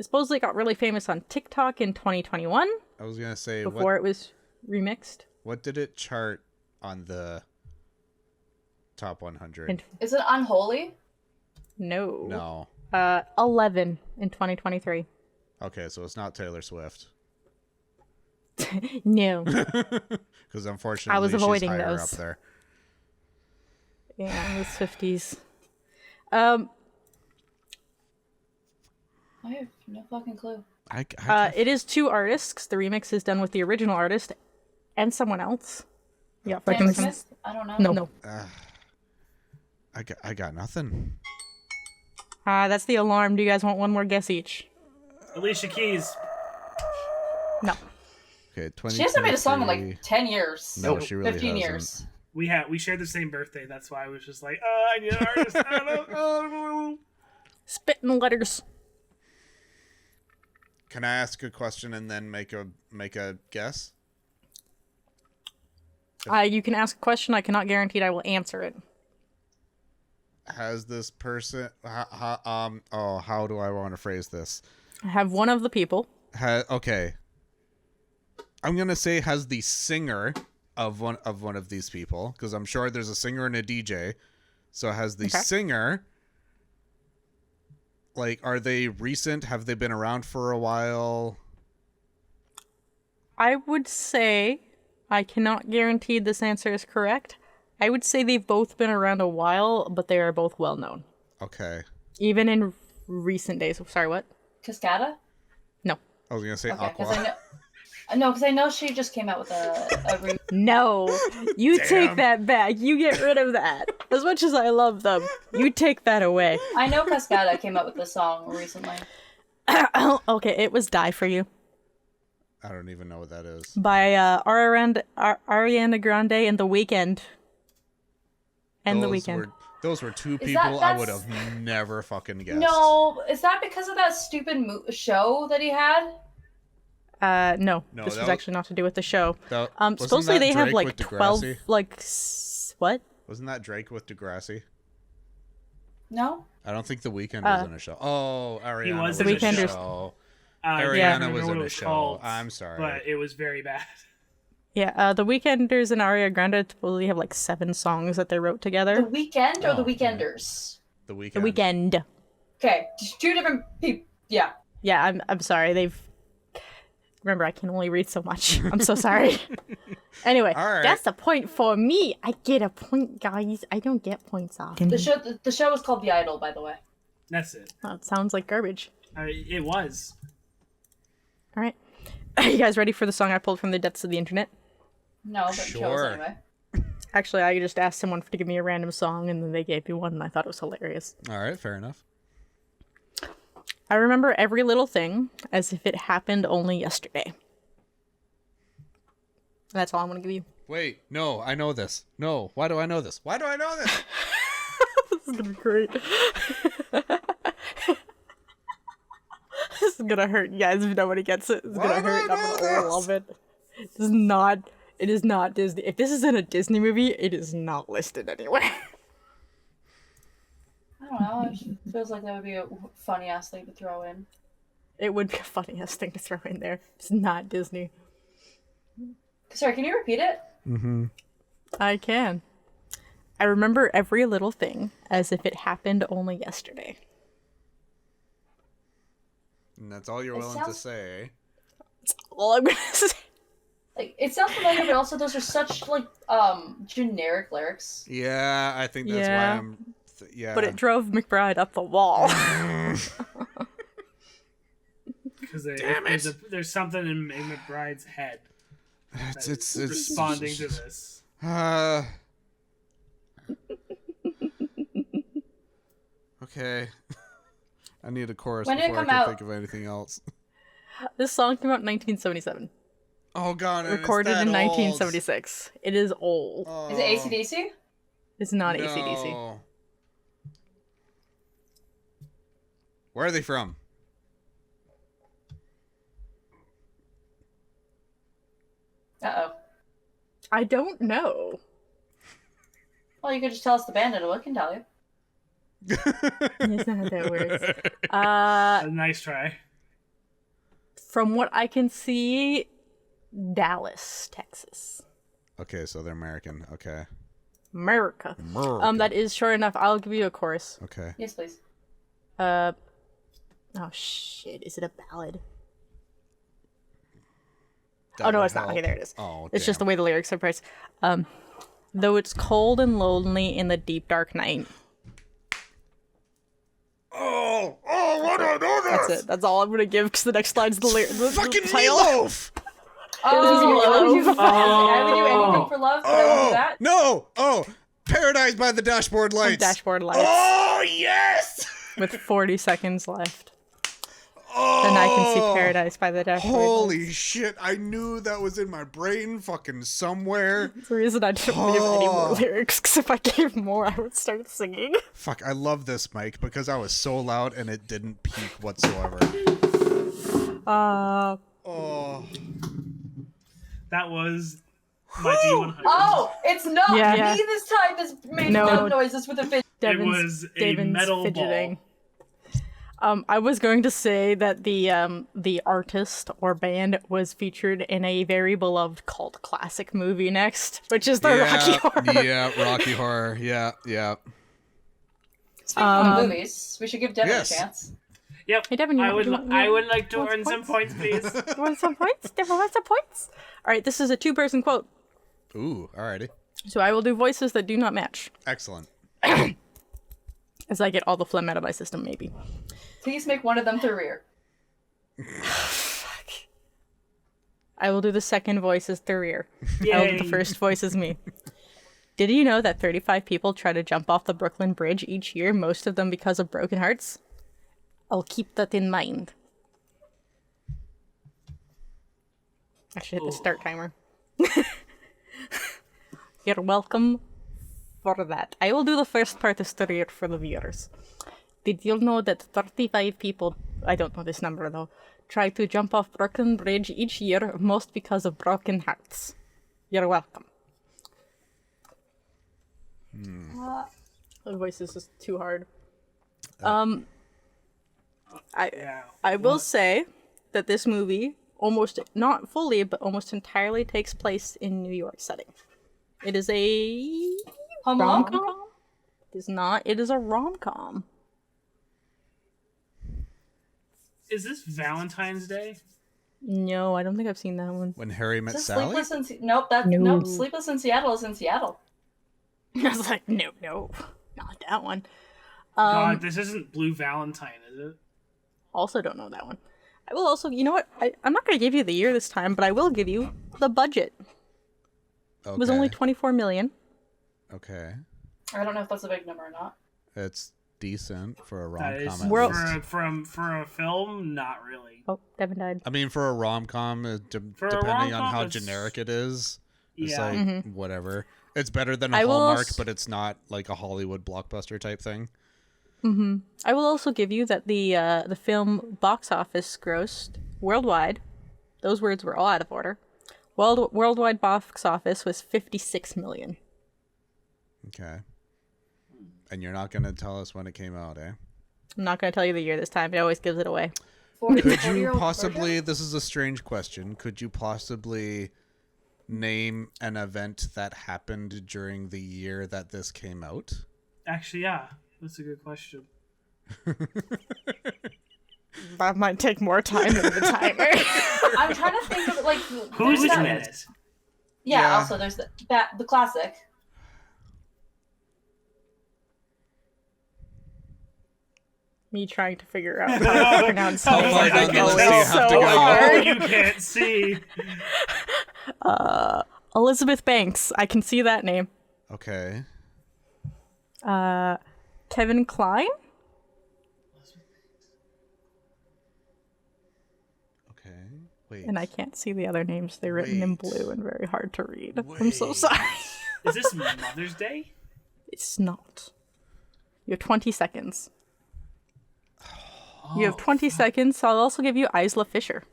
supposedly got really famous on TikTok in 2021 I was gonna say before it was remixed. what did it chart on the top 100? And Is it Unholy? no. No. 11 in 2023. Okay, so it's not Taylor Swift. No. Because unfortunately, I was avoiding she's higher those. up there. Yeah, it was 50s. I have no fucking clue. It is two artists. 'Cause the remix is done with the original artist and someone else. Yeah, Sam fucking Smith? I don't know. No. I got nothing. That's the alarm. Do you guys want one more guess each? Alicia Keys. No. Okay, She hasn't made a song in 2023. like 10 years. No, she really 15 hasn't. years. We shared the same birthday. That's why I was just like, I need an artist. I don't know. Spitting letters. Can I ask a question and then make a guess? You can ask a question. I cannot guarantee I will answer it. Has this person? How do I want to phrase this? I have one of the people. Okay. I'm gonna say has the singer of one of these people, because I'm sure there's a singer and a DJ. So has the Okay. singer, like, are they recent? Have they been around for a while? I would say, I cannot guarantee this answer is correct. I would say they've both been around a while, but they are both well known. Okay. Even in recent days. Sorry, what? Cascada? No. I was gonna say Okay, Aqua. because I know. No, because I know she just came out with a No. You take that back. You get rid of that. As much as I love them, you take that away. I know Cascada came out with a song recently. Okay, it was Die For You I don't even know what that is. by Ariana Grande and The Weeknd. And The Weeknd. Those were two Is people I that's- would have never fucking guessed. No, is that because of that stupid show that he had? No, No, this that was was- actually not to do with the show. Wasn't Supposedly that they have Drake like with 12, Degrassi? like, what? Wasn't that Drake with Degrassi? No? I don't think The Weeknd was in a show. Oh, Ariana was was in in a a show. show. I Ariana can't remember was what in it a was show. called, I'm sorry. but it was very bad. Yeah, The Weeknders and Ariana Grande supposedly have like 7 songs that they wrote The together. Weekend or Oh, the Weekenders? The Weeknd. The Weeknd. Okay, just two different people. Yeah. Yeah, I'm sorry. Remember, I can only read so much. I'm so sorry. Anyway, All right. that's the point for me. I get a point, guys. I don't get points often. The show was called The Idol, by the way. That's it. That sounds like garbage. It was. All right. Are you guys ready for the song I pulled from the depths of the internet? No, but show us Sure. anyway. Actually, I just asked someone to give me a random song, and then they gave me one, and I thought it was hilarious. All right, fair enough. I remember every little thing as if it happened only yesterday. That's all I'm going to give you. Wait, no, I know this. No, why do I know this? Why do I know this? This is going to be great. This is going to hurt you guys if nobody gets it. It's going Why to do hurt. I I'm know going to this? love it. It is not Disney. If this isn't a Disney movie, it is not listed anywhere. I don't know. It just feels like that would be a funny ass thing to throw in. It would be a funniest thing to throw in there. It's not Disney. Sorry, can you repeat it? I can. I remember every little thing as if it happened only yesterday. And that's all you're It willing to sounds- say. That's all I'm gonna say. Like, it sounds familiar, but also those are such like generic lyrics. Yeah, I think that's Yeah. why I'm. Yeah. But it drove McBride up the wall. Because there's something in McBride's head it's responding to this. Okay. I need a chorus When did it before I come can out? think of anything else. This song came out in 1977. Oh god, and it's Recorded that in old. 1976. It is old. Oh, Is it AC/DC? It's not no. AC/DC. Where are they from? Uh-oh. I don't know. Well, you could just tell us the band and we can tell you. That's not how that works. A nice try. From what I can see, Dallas, Texas. Okay, so they're American. Okay. America. America. That is short enough. I'll give you a chorus. Okay. Yes, please. Oh shit, is it a ballad? That Oh no, would it's not. help. Okay, there it is. Oh, It's just the damn. way the lyrics are priced. Though it's cold and lonely in the deep dark night. Oh, why do I know this? That's it. That's all I'm gonna give because the next line's the Fucking title. meatloaf! I would do Oh. I would do anything for love, but I won't do that. No! Oh, Paradise by the Dashboard Lights. Dashboard Lights. Oh, yes! With 40 seconds left. Oh, Then I can see Paradise by the Dashboard Holy Lights. shit, I knew that was in my brain fucking somewhere. That's the reason I didn't give any more lyrics, because if I gave more, I would start singing. Fuck, I love this mic because I was so loud and it didn't peak whatsoever. Oh. That was my D100. Oh, it's not Yeah. me this time that's made No. no noises with a fish. was a metal ball. I was going to say that the artist or band was featured in a very beloved cult classic movie next, which is the Rocky Horror. Yeah, Rocky Horror. Yeah, yeah. Speaking of movies, we should give Devin Yes. a chance. Yep. Hey, Devin, I would like to want earn some points, please. You want some points? Devin wants some points? All right, this is a two-person quote, Ooh, alrighty. so I will do voices that do not match, Excellent. as I get all the phlegm out of my system, maybe. Please make one of them Thorir. I will do the second voice as Thorir. I will do Yay. the first voice as me. Did you know that 35 people try to jump off the Brooklyn Bridge each year, most of them because of broken hearts? I'll keep that in mind. I should hit the start timer. You're welcome for that. I will do the first part as Thorir for the viewers. Did you know that 35 people, I don't know this number though, try to jump off Brooklyn Bridge each year, most because of broken hearts? You're welcome. The voice is just too hard. Yeah. I will say that this movie almost, not fully, but almost entirely takes place in New York setting. It is a Home Alone? rom-com? It is not. It is a rom-com. Is this Valentine's Day? No, I don't think I've seen that one. When Harry Met Is this Sally? Sleepless in Nope, that's No. nope. Sleepless in Seattle is in Seattle. I was like, no, not that one. God, this isn't Blue Valentine, is it? Also don't know that one. I will also, you know what? I'm not going to give you the year this time, but I will give you the budget. Okay. It was only 24 million. Okay. I don't know if that's a big number or not. It's decent for a That is rom-com. World- at least. for a film, not really. Oh, Devin died. I mean, for a rom-com, For a depending on rom-com, how it's- generic it is, it's Yeah. like whatever. It's better than a I will Hallmark, als- but it's not like a Hollywood blockbuster type thing. I will also give you that the film box office grossed worldwide. Those words were all out of order. Worldwide box office was 56 million. Okay. And you're not gonna tell us when it came out, eh? I'm not going to tell you the year this time. It always gives it away. Could you 40-year-old possibly? virgin? This is a strange question. Could you possibly name an event that happened during the year that this came out? Actually, yeah, that's a good question. That might take more time than the timer. I'm trying to think of like Who's there's in that- it? Yeah, Yeah. also there's the classic. Me trying to figure out how to pronounce Oh names my is God, you always have to so go. hard. You can't see. Elizabeth Banks. I can see that name. Okay. Kevin Kline? Okay. Wait. And I can't see the other names. They're written in Wait. blue and very hard to read. I'm so Wait. sorry. Is this Mother's Day? It's not. You have 20 seconds. You have 20 seconds. So I'll also give you Isla Fisher.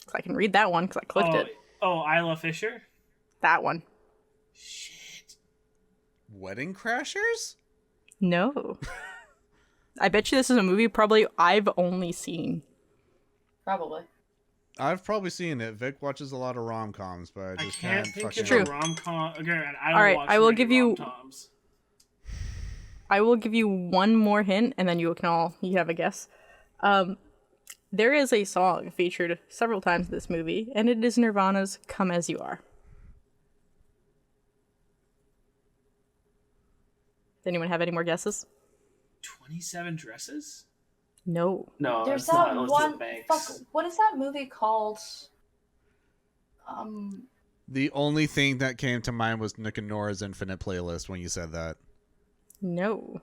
'Cause I can read that one because I clicked it. Oh, Isla Fisher? That one. Wedding Crashers? No. I bet you this is a movie probably I've only seen. Probably. I've probably seen it. Vic watches a lot of rom-coms, but I I just can't can't think fucking. of True. a rom-com. Okay, I don't Alright, watch I will many give you- rom-coms. I will give you one more hint, and then you have a guess. There is a song featured several times in this movie, and it is Nirvana's "Come As You Are." Does anyone have any more guesses? 27 Dresses? No. No, There's it's not that Elizabeth one. Banks. Fuck, what is that movie called? The only thing that came to mind was Nick and Nora's Infinite Playlist when you said that. No.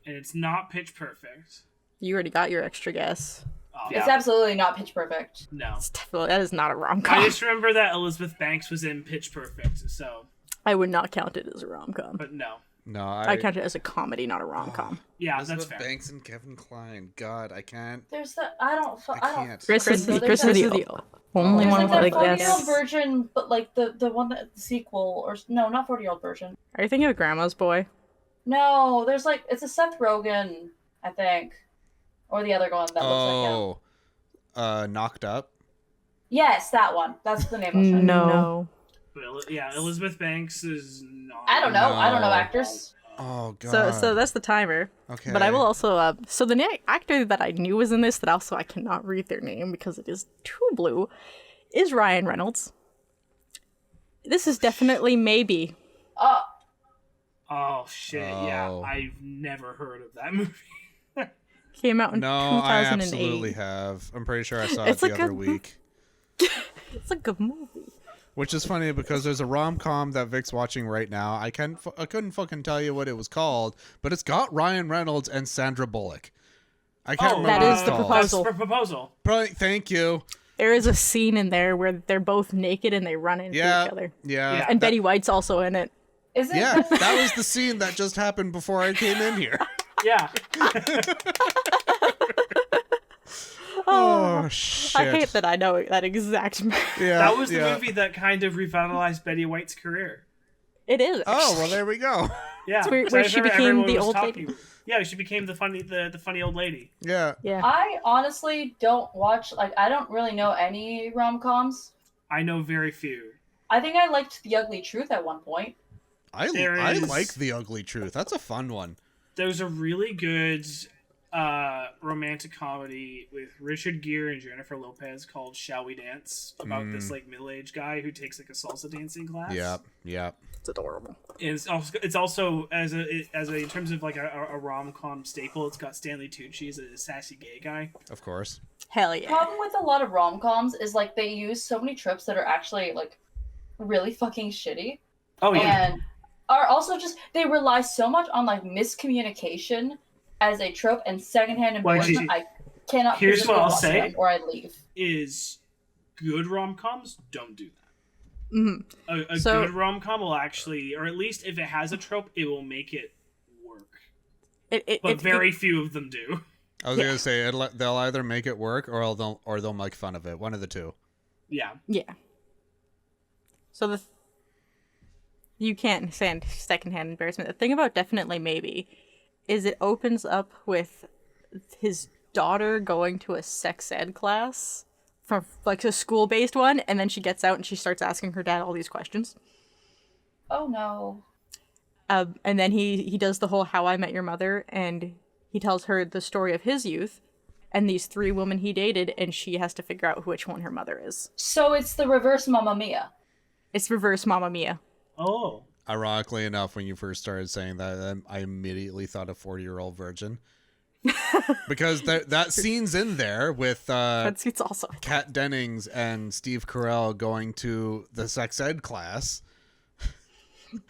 And it's not Pitch Perfect. You already got your extra guess. Oh, It's absolutely not Pitch Perfect. no. It's definitely, that is not a I rom-com. just remember that Elizabeth Banks was in Pitch Perfect, so, I would not count it as a rom-com. but no. No, I count it as a comedy, not a rom-com. Yeah, that's Elizabeth fair. Banks and Kevin Kline. God, I can't. There's the I don't. can't. Chris is there's the only There's one like with that a 40-year-old guess. version, but like the one that the sequel or no, not 40-year-old version. Are you thinking of Grandma's Boy? No, there's like it's a Seth Rogen, I think, or the other one that looks like him. Knocked Up. Yes, that one. That's the name of it. No. But, yeah, Elizabeth Banks is not. I don't know. I don't know No. actors. Oh God. So that's the timer. Okay. But I will also so the actor that I knew was in this that also I cannot read their name because it is too blue is Ryan Reynolds. This is definitely maybe. Oh, shit, yeah. Oh. I've never heard of that movie. Came out in No, I 2008. absolutely have. I'm pretty sure I saw It's it the like other a- week. It's a good movie. Which is funny because there's a rom-com that Vic's watching right now. I couldn't fucking tell you what it was called, but it's got Ryan Reynolds and Sandra Bullock. I can't remember that what is it's the called. proposal. That's for Proposal. Probably, thank you. There is a scene in there where they're both naked and they run into Yeah, each other. yeah. And that- Betty White's also in it. Is it? Yeah, that was the scene that just happened before I came in here. Yeah. Oh shit! I hate that I know that exact. Yeah, That was the yeah. movie that kind of revitalized Betty White's career. It is. Oh well, there we go. Yeah. where- 'cause where I she remember became everyone the was old talking- lady. Yeah, she became the funny old lady. Yeah. Yeah. I honestly don't watch I don't really know any rom-coms. I know very few. I think I liked The Ugly Truth at one point. There I is- like The Ugly Truth. That's a fun one. There's a really good romantic comedy with Richard Gere and Jennifer Lopez called Shall We Dance, about this like middle-aged guy who takes like a salsa dancing class. Yep. It's adorable. And it's also as a in terms of like a rom-com staple, it's got Stanley Tucci as a sassy gay guy. Of course. Hell yeah. Problem with a lot of rom-coms is like they use so many tropes that are actually like really fucking shitty. Oh yeah. And are also just they rely so much on like miscommunication as a trope and secondhand embarrassment. I cannot. Here's what I'll watch say, them or I leave. is good rom-coms don't do that. Mm-hmm. A good rom-com will actually, or at least if it has a trope, it will make it work. But very few of them do. I was gonna say they'll either make it work or they'll make fun of it. One of the two. Yeah. Yeah. So you can't stand secondhand embarrassment. The thing about Definitely Maybe is it opens up with his daughter going to a sex ed class from like a school-based one, and then she gets out and she starts asking her dad all these questions. Oh no. And then he does the whole How I Met Your Mother, and he tells her the story of his youth and these 3 women he dated, and she has to figure out which one her mother is. So it's the reverse Mamma Mia. It's reverse Mamma Mia. Oh. Ironically enough, when you first started saying that, I immediately thought of 40-Year-Old Virgin. Because that scene's in there with That scene's also Kat Dennings and Steve Carell going to the sex ed class.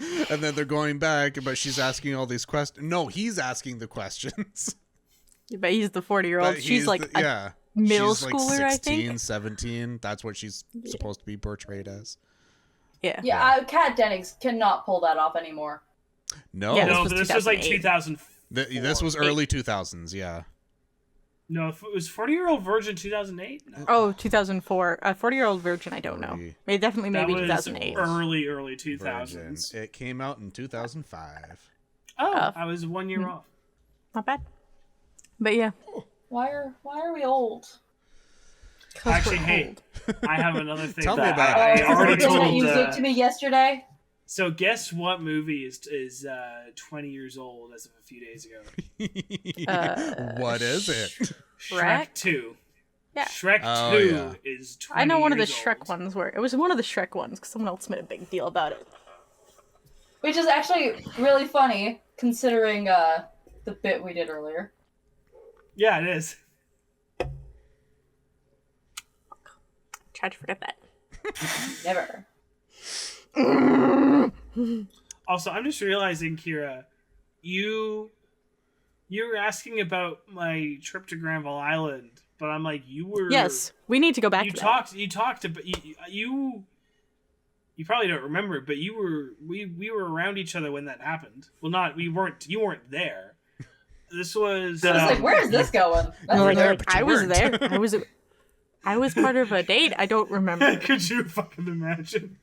And then they're going back, but she's asking all these questions. No, he's asking the questions. But he's the 40-year-old. She's like a middle she's schooler, like 16, I think. 17. That's what she's supposed to be portrayed as. Yeah. Yeah, Kat Dennings cannot pull that off anymore. No. Yeah, No, but this was like 2008. 2004. This was early 2000s, yeah. No, if it was 40-Year-Old Virgin 2008? No. Oh, 2004. 40-year-old virgin, I don't know. Maybe That maybe was 2008. early Virgin. 2000s. It came out in 2005. Oh, I was 1 year off. Not bad. But yeah. Why are we old? 'Cause Actually, we're hey, old. I have another thing. Tell me that about I it. Oh, already is the thing that told. you did to me yesterday? So guess what movie is 20 years old as of a few days ago? What is it? Shrek 2. Yeah. Shrek 2 Oh, yeah. is 20 I know one of the years Shrek old. ones where it was one of the Shrek ones because someone else made a big deal about it. Which is actually really funny considering the bit we did earlier. Yeah, it is. Tried to forget that. Never. Also, I'm just realizing, Kira, you were asking about my trip to Granville Island, but I'm like, you were. Yes, we need to go back You to talked about you. You probably don't remember, but we were around each other when that happened. Well, not we weren't. You weren't there. This was. I was like, where is this going? that. were there, Like, but you I was weren't. there. I was part of a date. I don't remember. Could you fucking imagine?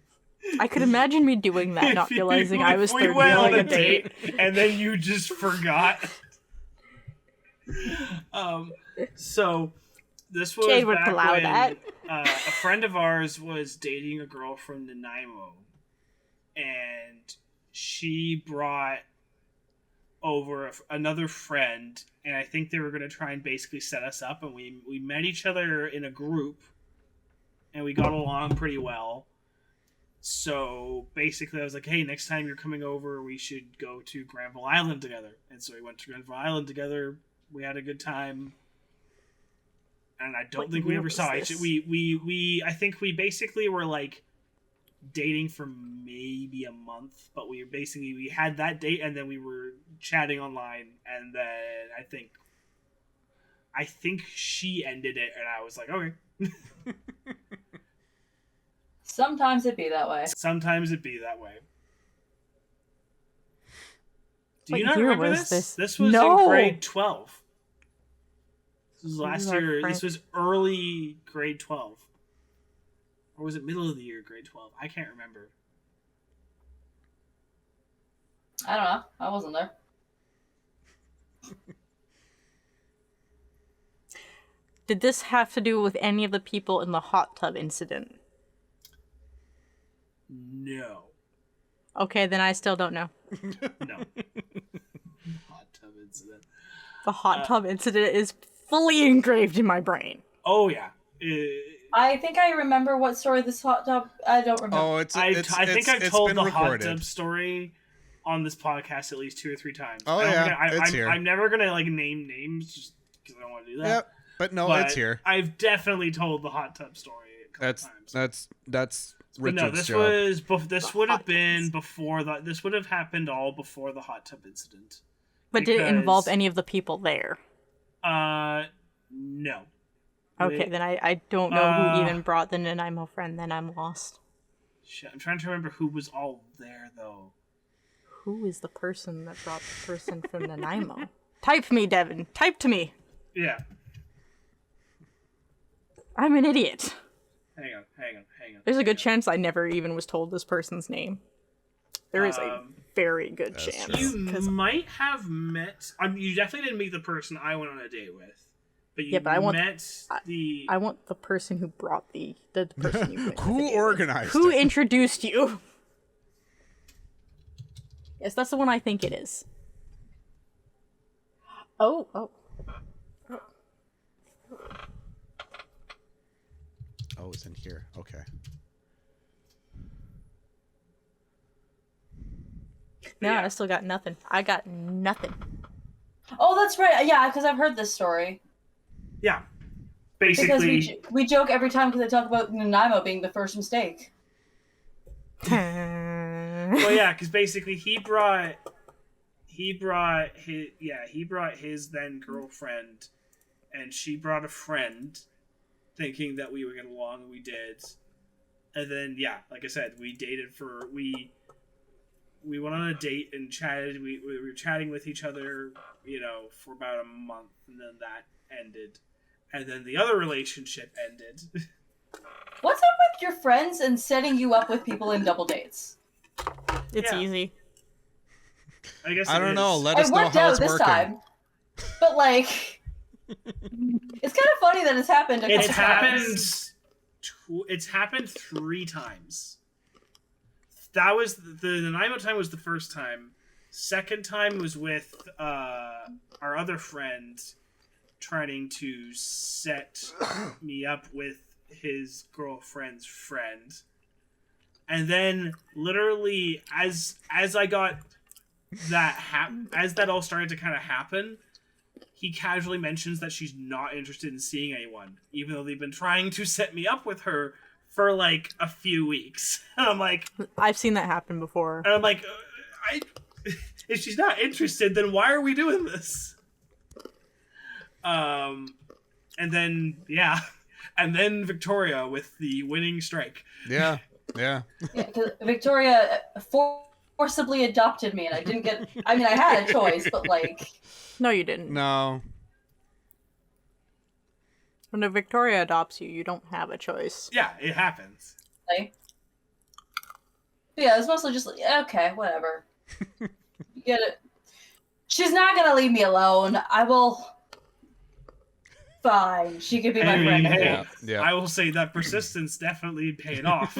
I could imagine me doing that, not realizing I was we third went on wheeling a date, and then you just forgot. So this was Jade would back allow when that. A friend of ours was dating a girl from Nanaimo, and she brought over another friend, and I think they were going to try and basically set us up, and we met each other in a group, and we got along pretty well. So basically I was like, hey, next time you're coming over, we should go to Granville Island together. And so we went to Granville Island together. We had a good time. And I don't What think we year ever was saw this? I think we basically were like dating for maybe a month, but we had that date, and then we were chatting online, and then I think she ended it, and I was like, okay. Sometimes it be that way. Sometimes it be that way. Do What you not year remember was this? this? This was No. in grade 12. This was last This is our year. friend. This was early grade 12. Or was it middle of the year grade 12? I can't remember. I don't know. I wasn't there. Did this have to do with any of the people in the hot tub incident? No. Okay, then I still don't know. No. Hot tub incident. The hot tub incident is fully engraved in my brain. Oh yeah. I think I remember what story this hot tub. I don't remember. Oh, I think I've it's told been the recorded. hot tub story on this podcast at least 2 or 3 times. Oh, it's here. I'm never gonna like name names just because I don't want to do that. Yep, but no, But it's here. I've definitely told the hot tub story a couple times. That's But no, Richard's this job. this would have been before that. This would have happened all before the hot tub incident. But did it involve Because- any of the people there? No. Okay, then I don't know who even brought the Nanaimo friend, then I'm lost. Shit, I'm trying to remember who was all there though. Who is the person that brought the person from Nanaimo? Type me, Devin. Type to me. Yeah. I'm an idiot. Hang on. There's a good chance I never even was told this person's name. There is a very good chance. You might have met. You definitely didn't meet the person I went on a date with. But you I want met the. I want the person who brought the person you went Who with the organized Who it? introduced you? Yes, that's the one I think it is. Oh. Oh, it's in here. Okay. No, I still got nothing. I got nothing. Oh, that's right. Yeah, because I've heard this story. Yeah. Because Basically. we joke every time because I talk about Nanaimo being the first mistake. Well, yeah, because basically he brought his then girlfriend, and she brought a friend, thinking that we were getting along, and we did. And then like I said, we went on a date and chatted. We were chatting with each other, for about a month, and then that ended. And then the other relationship ended. What's up with your friends and setting you up with people in double dates? It's Yeah. easy. I guess I don't know. Let It us know worked how out it's this working. time. But, like, it's kind of funny that it's happened a couple times. It's happened 3 times. That was the Nanaimo time was the first time. Second time was with our other friend trying to set me up with his girlfriend's friend. And then literally as I got that as that all started to kind of happen, he casually mentions that she's not interested in seeing anyone, even though they've been trying to set me up with her for like a few weeks. And I'm like, I've seen that happen before. and I'm like, if she's not interested, then why are we doing this? And then and then Victoria with the winning strike. Yeah. Yeah, because Victoria forcibly adopted me, and I didn't get... I mean, I had a choice, but, like... No, you didn't. No. When a Victoria adopts you, you don't have a choice. Yeah, it happens. But yeah, it was mostly just like, okay, whatever. You get it. She's not gonna leave me alone. I will... Fine, she could be my friend. Hey, Yeah. I will say that persistence definitely paid off.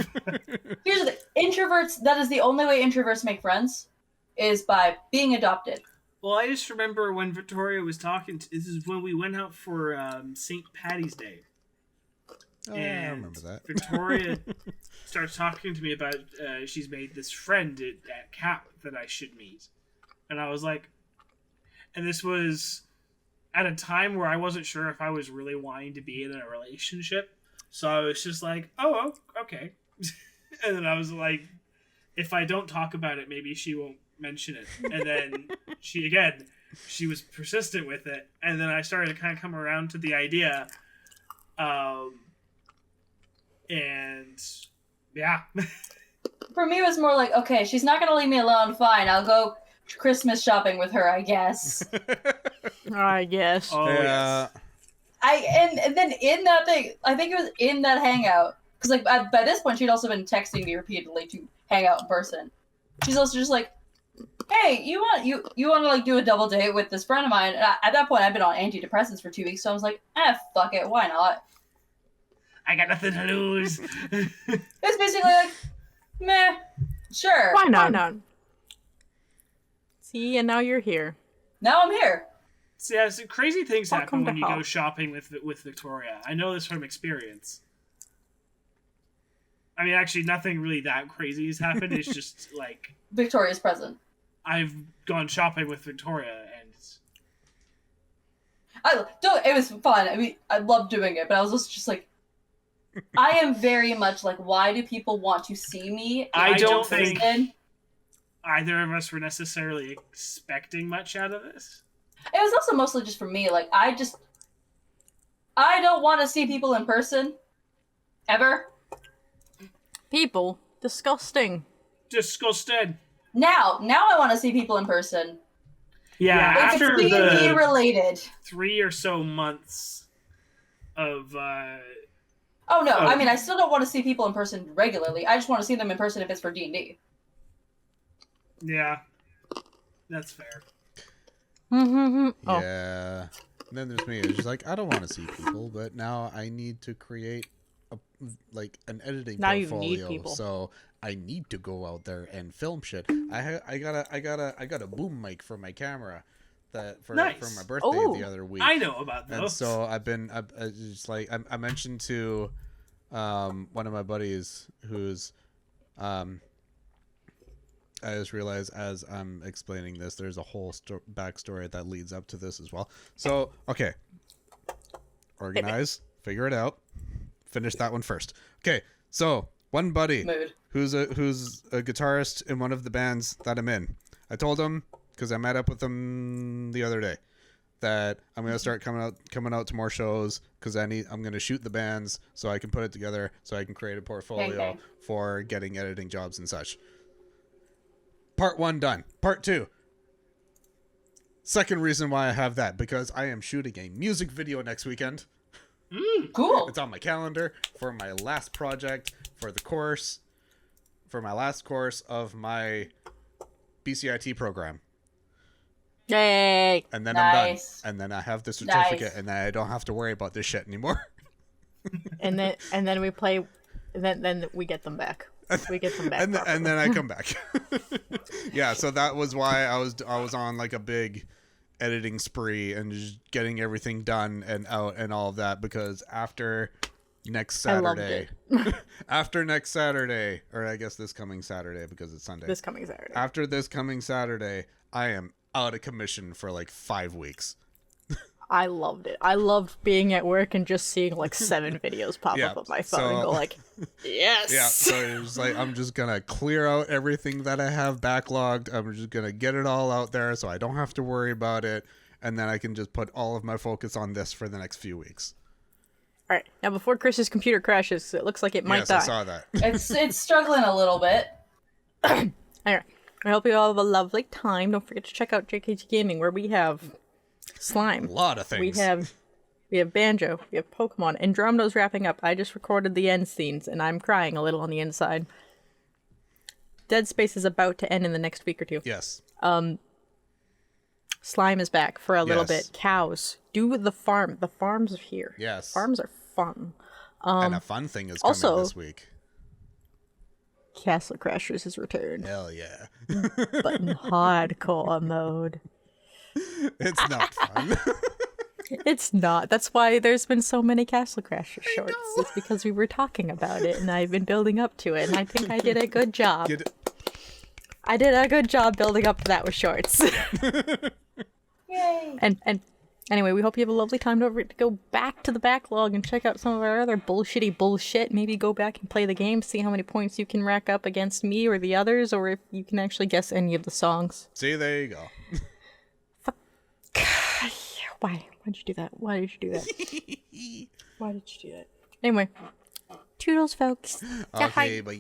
Here's the thing. Introverts, that is the only way introverts make friends, is by being adopted. Well, I just remember when Victoria was talking. This is when we went out for St. Patty's Day. Oh, yeah, I remember that. Victoria starts talking to me about she's made this friend at CAP that I should meet. And I was like... And this was at a time where I wasn't sure if I was really wanting to be in a relationship. So I was just like, oh, okay. And then I was like, if I don't talk about it, maybe she won't mention it. And then she was persistent with it. And then I started to kind of come around to the idea. And yeah. For me, it was more like, okay, she's not gonna leave me alone. Fine, I'll go Christmas shopping with her, I guess. I guess. Oh, Yeah. yes. And then in that thing, I think it was in that hangout, because like by this point she'd also been texting me repeatedly to hang out in person. She's also just like, hey, you want to like do a double date with this friend of mine? And at that point, I'd been on antidepressants for 2 weeks, so I was like, fuck it, why not? I got nothing to lose. It's basically like, meh, sure. Why not? See, and now you're here. now I'm here. So, yeah, so crazy things Welcome happen when to you hell. go shopping with Victoria. I know this from experience. I mean, actually, nothing really that crazy has happened. It's just like Victoria's present. I've gone shopping with Victoria, and It was fun. I mean, I loved doing it, but I was also just like, I am very much like, why do people want to see me? I don't person? think either of us were necessarily expecting much out of this. It was also mostly just for me. Like, I don't want to see people in person. Ever. People. Disgusting. Disgusted. Now I want to see people in person. Yeah, If after it's D&D the related. 3 or so months of Oh no, I mean, I still don't want to see people in person regularly. I just want to see them in person if it's for D&D. yeah, that's fair. Oh. Yeah. And then there's me. It's just like, I don't want to see people, but now I need to create an editing Now you portfolio. need people. So I need to go out there and film shit. I got a boom mic for my camera for my birthday Oh. the other week. I know about those. And so I mentioned to one of my buddies who's I just realized as I'm explaining this, there's a whole backstory that leads up to this as well. So, okay. Organize, figure it out. Finish that one first. Okay, so one buddy Mood. who's a guitarist in one of the bands that I'm in. I told him, because I met up with him the other day, that I'm gonna start coming out to more shows because I'm gonna shoot the bands so I can put it together so I can create a portfolio Okay. for getting editing jobs and such. Part 1 done. Part 2. Second reason why I have that, because I am shooting a music video next weekend. Cool. It's on my calendar for my last project for the course, for my last course of my BCIT program. Yay. And then I'm done. Nice. And then I have the certificate, Nice. and then I don't have to worry about this shit anymore. And then we play. Then we get them back. We get them back. and then I come back. Yeah, so that was why I was on like a big editing spree and just getting everything done and out and all of that, because after next Saturday, after next Saturday, or I guess this coming Saturday because it's Sunday. This coming Saturday. After this coming Saturday, I am out of commission for like 5 weeks. I loved it. I loved being at work and just seeing like 7 videos pop Yeah, up on my phone and go like, yes. Yeah, so it was like, I'm just gonna clear out everything that I have backlogged. I'm just gonna get it all out there so I don't have to worry about it, and then I can just put all of my focus on this for the next few weeks. All right. Now, before Chris's computer crashes, it looks like it might Yes, die. I saw that. It's struggling a little bit. All right. I hope you all have a lovely time. Don't forget to check out JKT Gaming, where we have slime. A lot of things. We have Banjo, we have Pokemon, Andromeda's wrapping up. I just recorded the end scenes, and I'm crying a little on the inside. Dead Space is about to end in the next week or 2. Yes. Slime is back for a little Yes. bit. Cows. Do the farm. The farms are here. Yes. Farms are fun. And a fun thing is coming also- this week. Castle Crashers has returned, Hell yeah. but in hardcore mode. It's not fun. It's not. That's why there's been so many Castle Crashers shorts. It's because we were talking about it, and I've been building up to it, and I think I did a good job. I did a good job building up to that with shorts. Yay. And anyway, we hope you have a lovely time. Don't forget to go back to the backlog and check out some of our other bullshitty bullshit. Maybe go back and play the game, see how many points you can rack up against me or the others, or if you can actually guess any of the songs. See, there you go. Why? Why'd you do that? Why did you do that? Why did you do that? Anyway, toodles, folks. Okay, bye.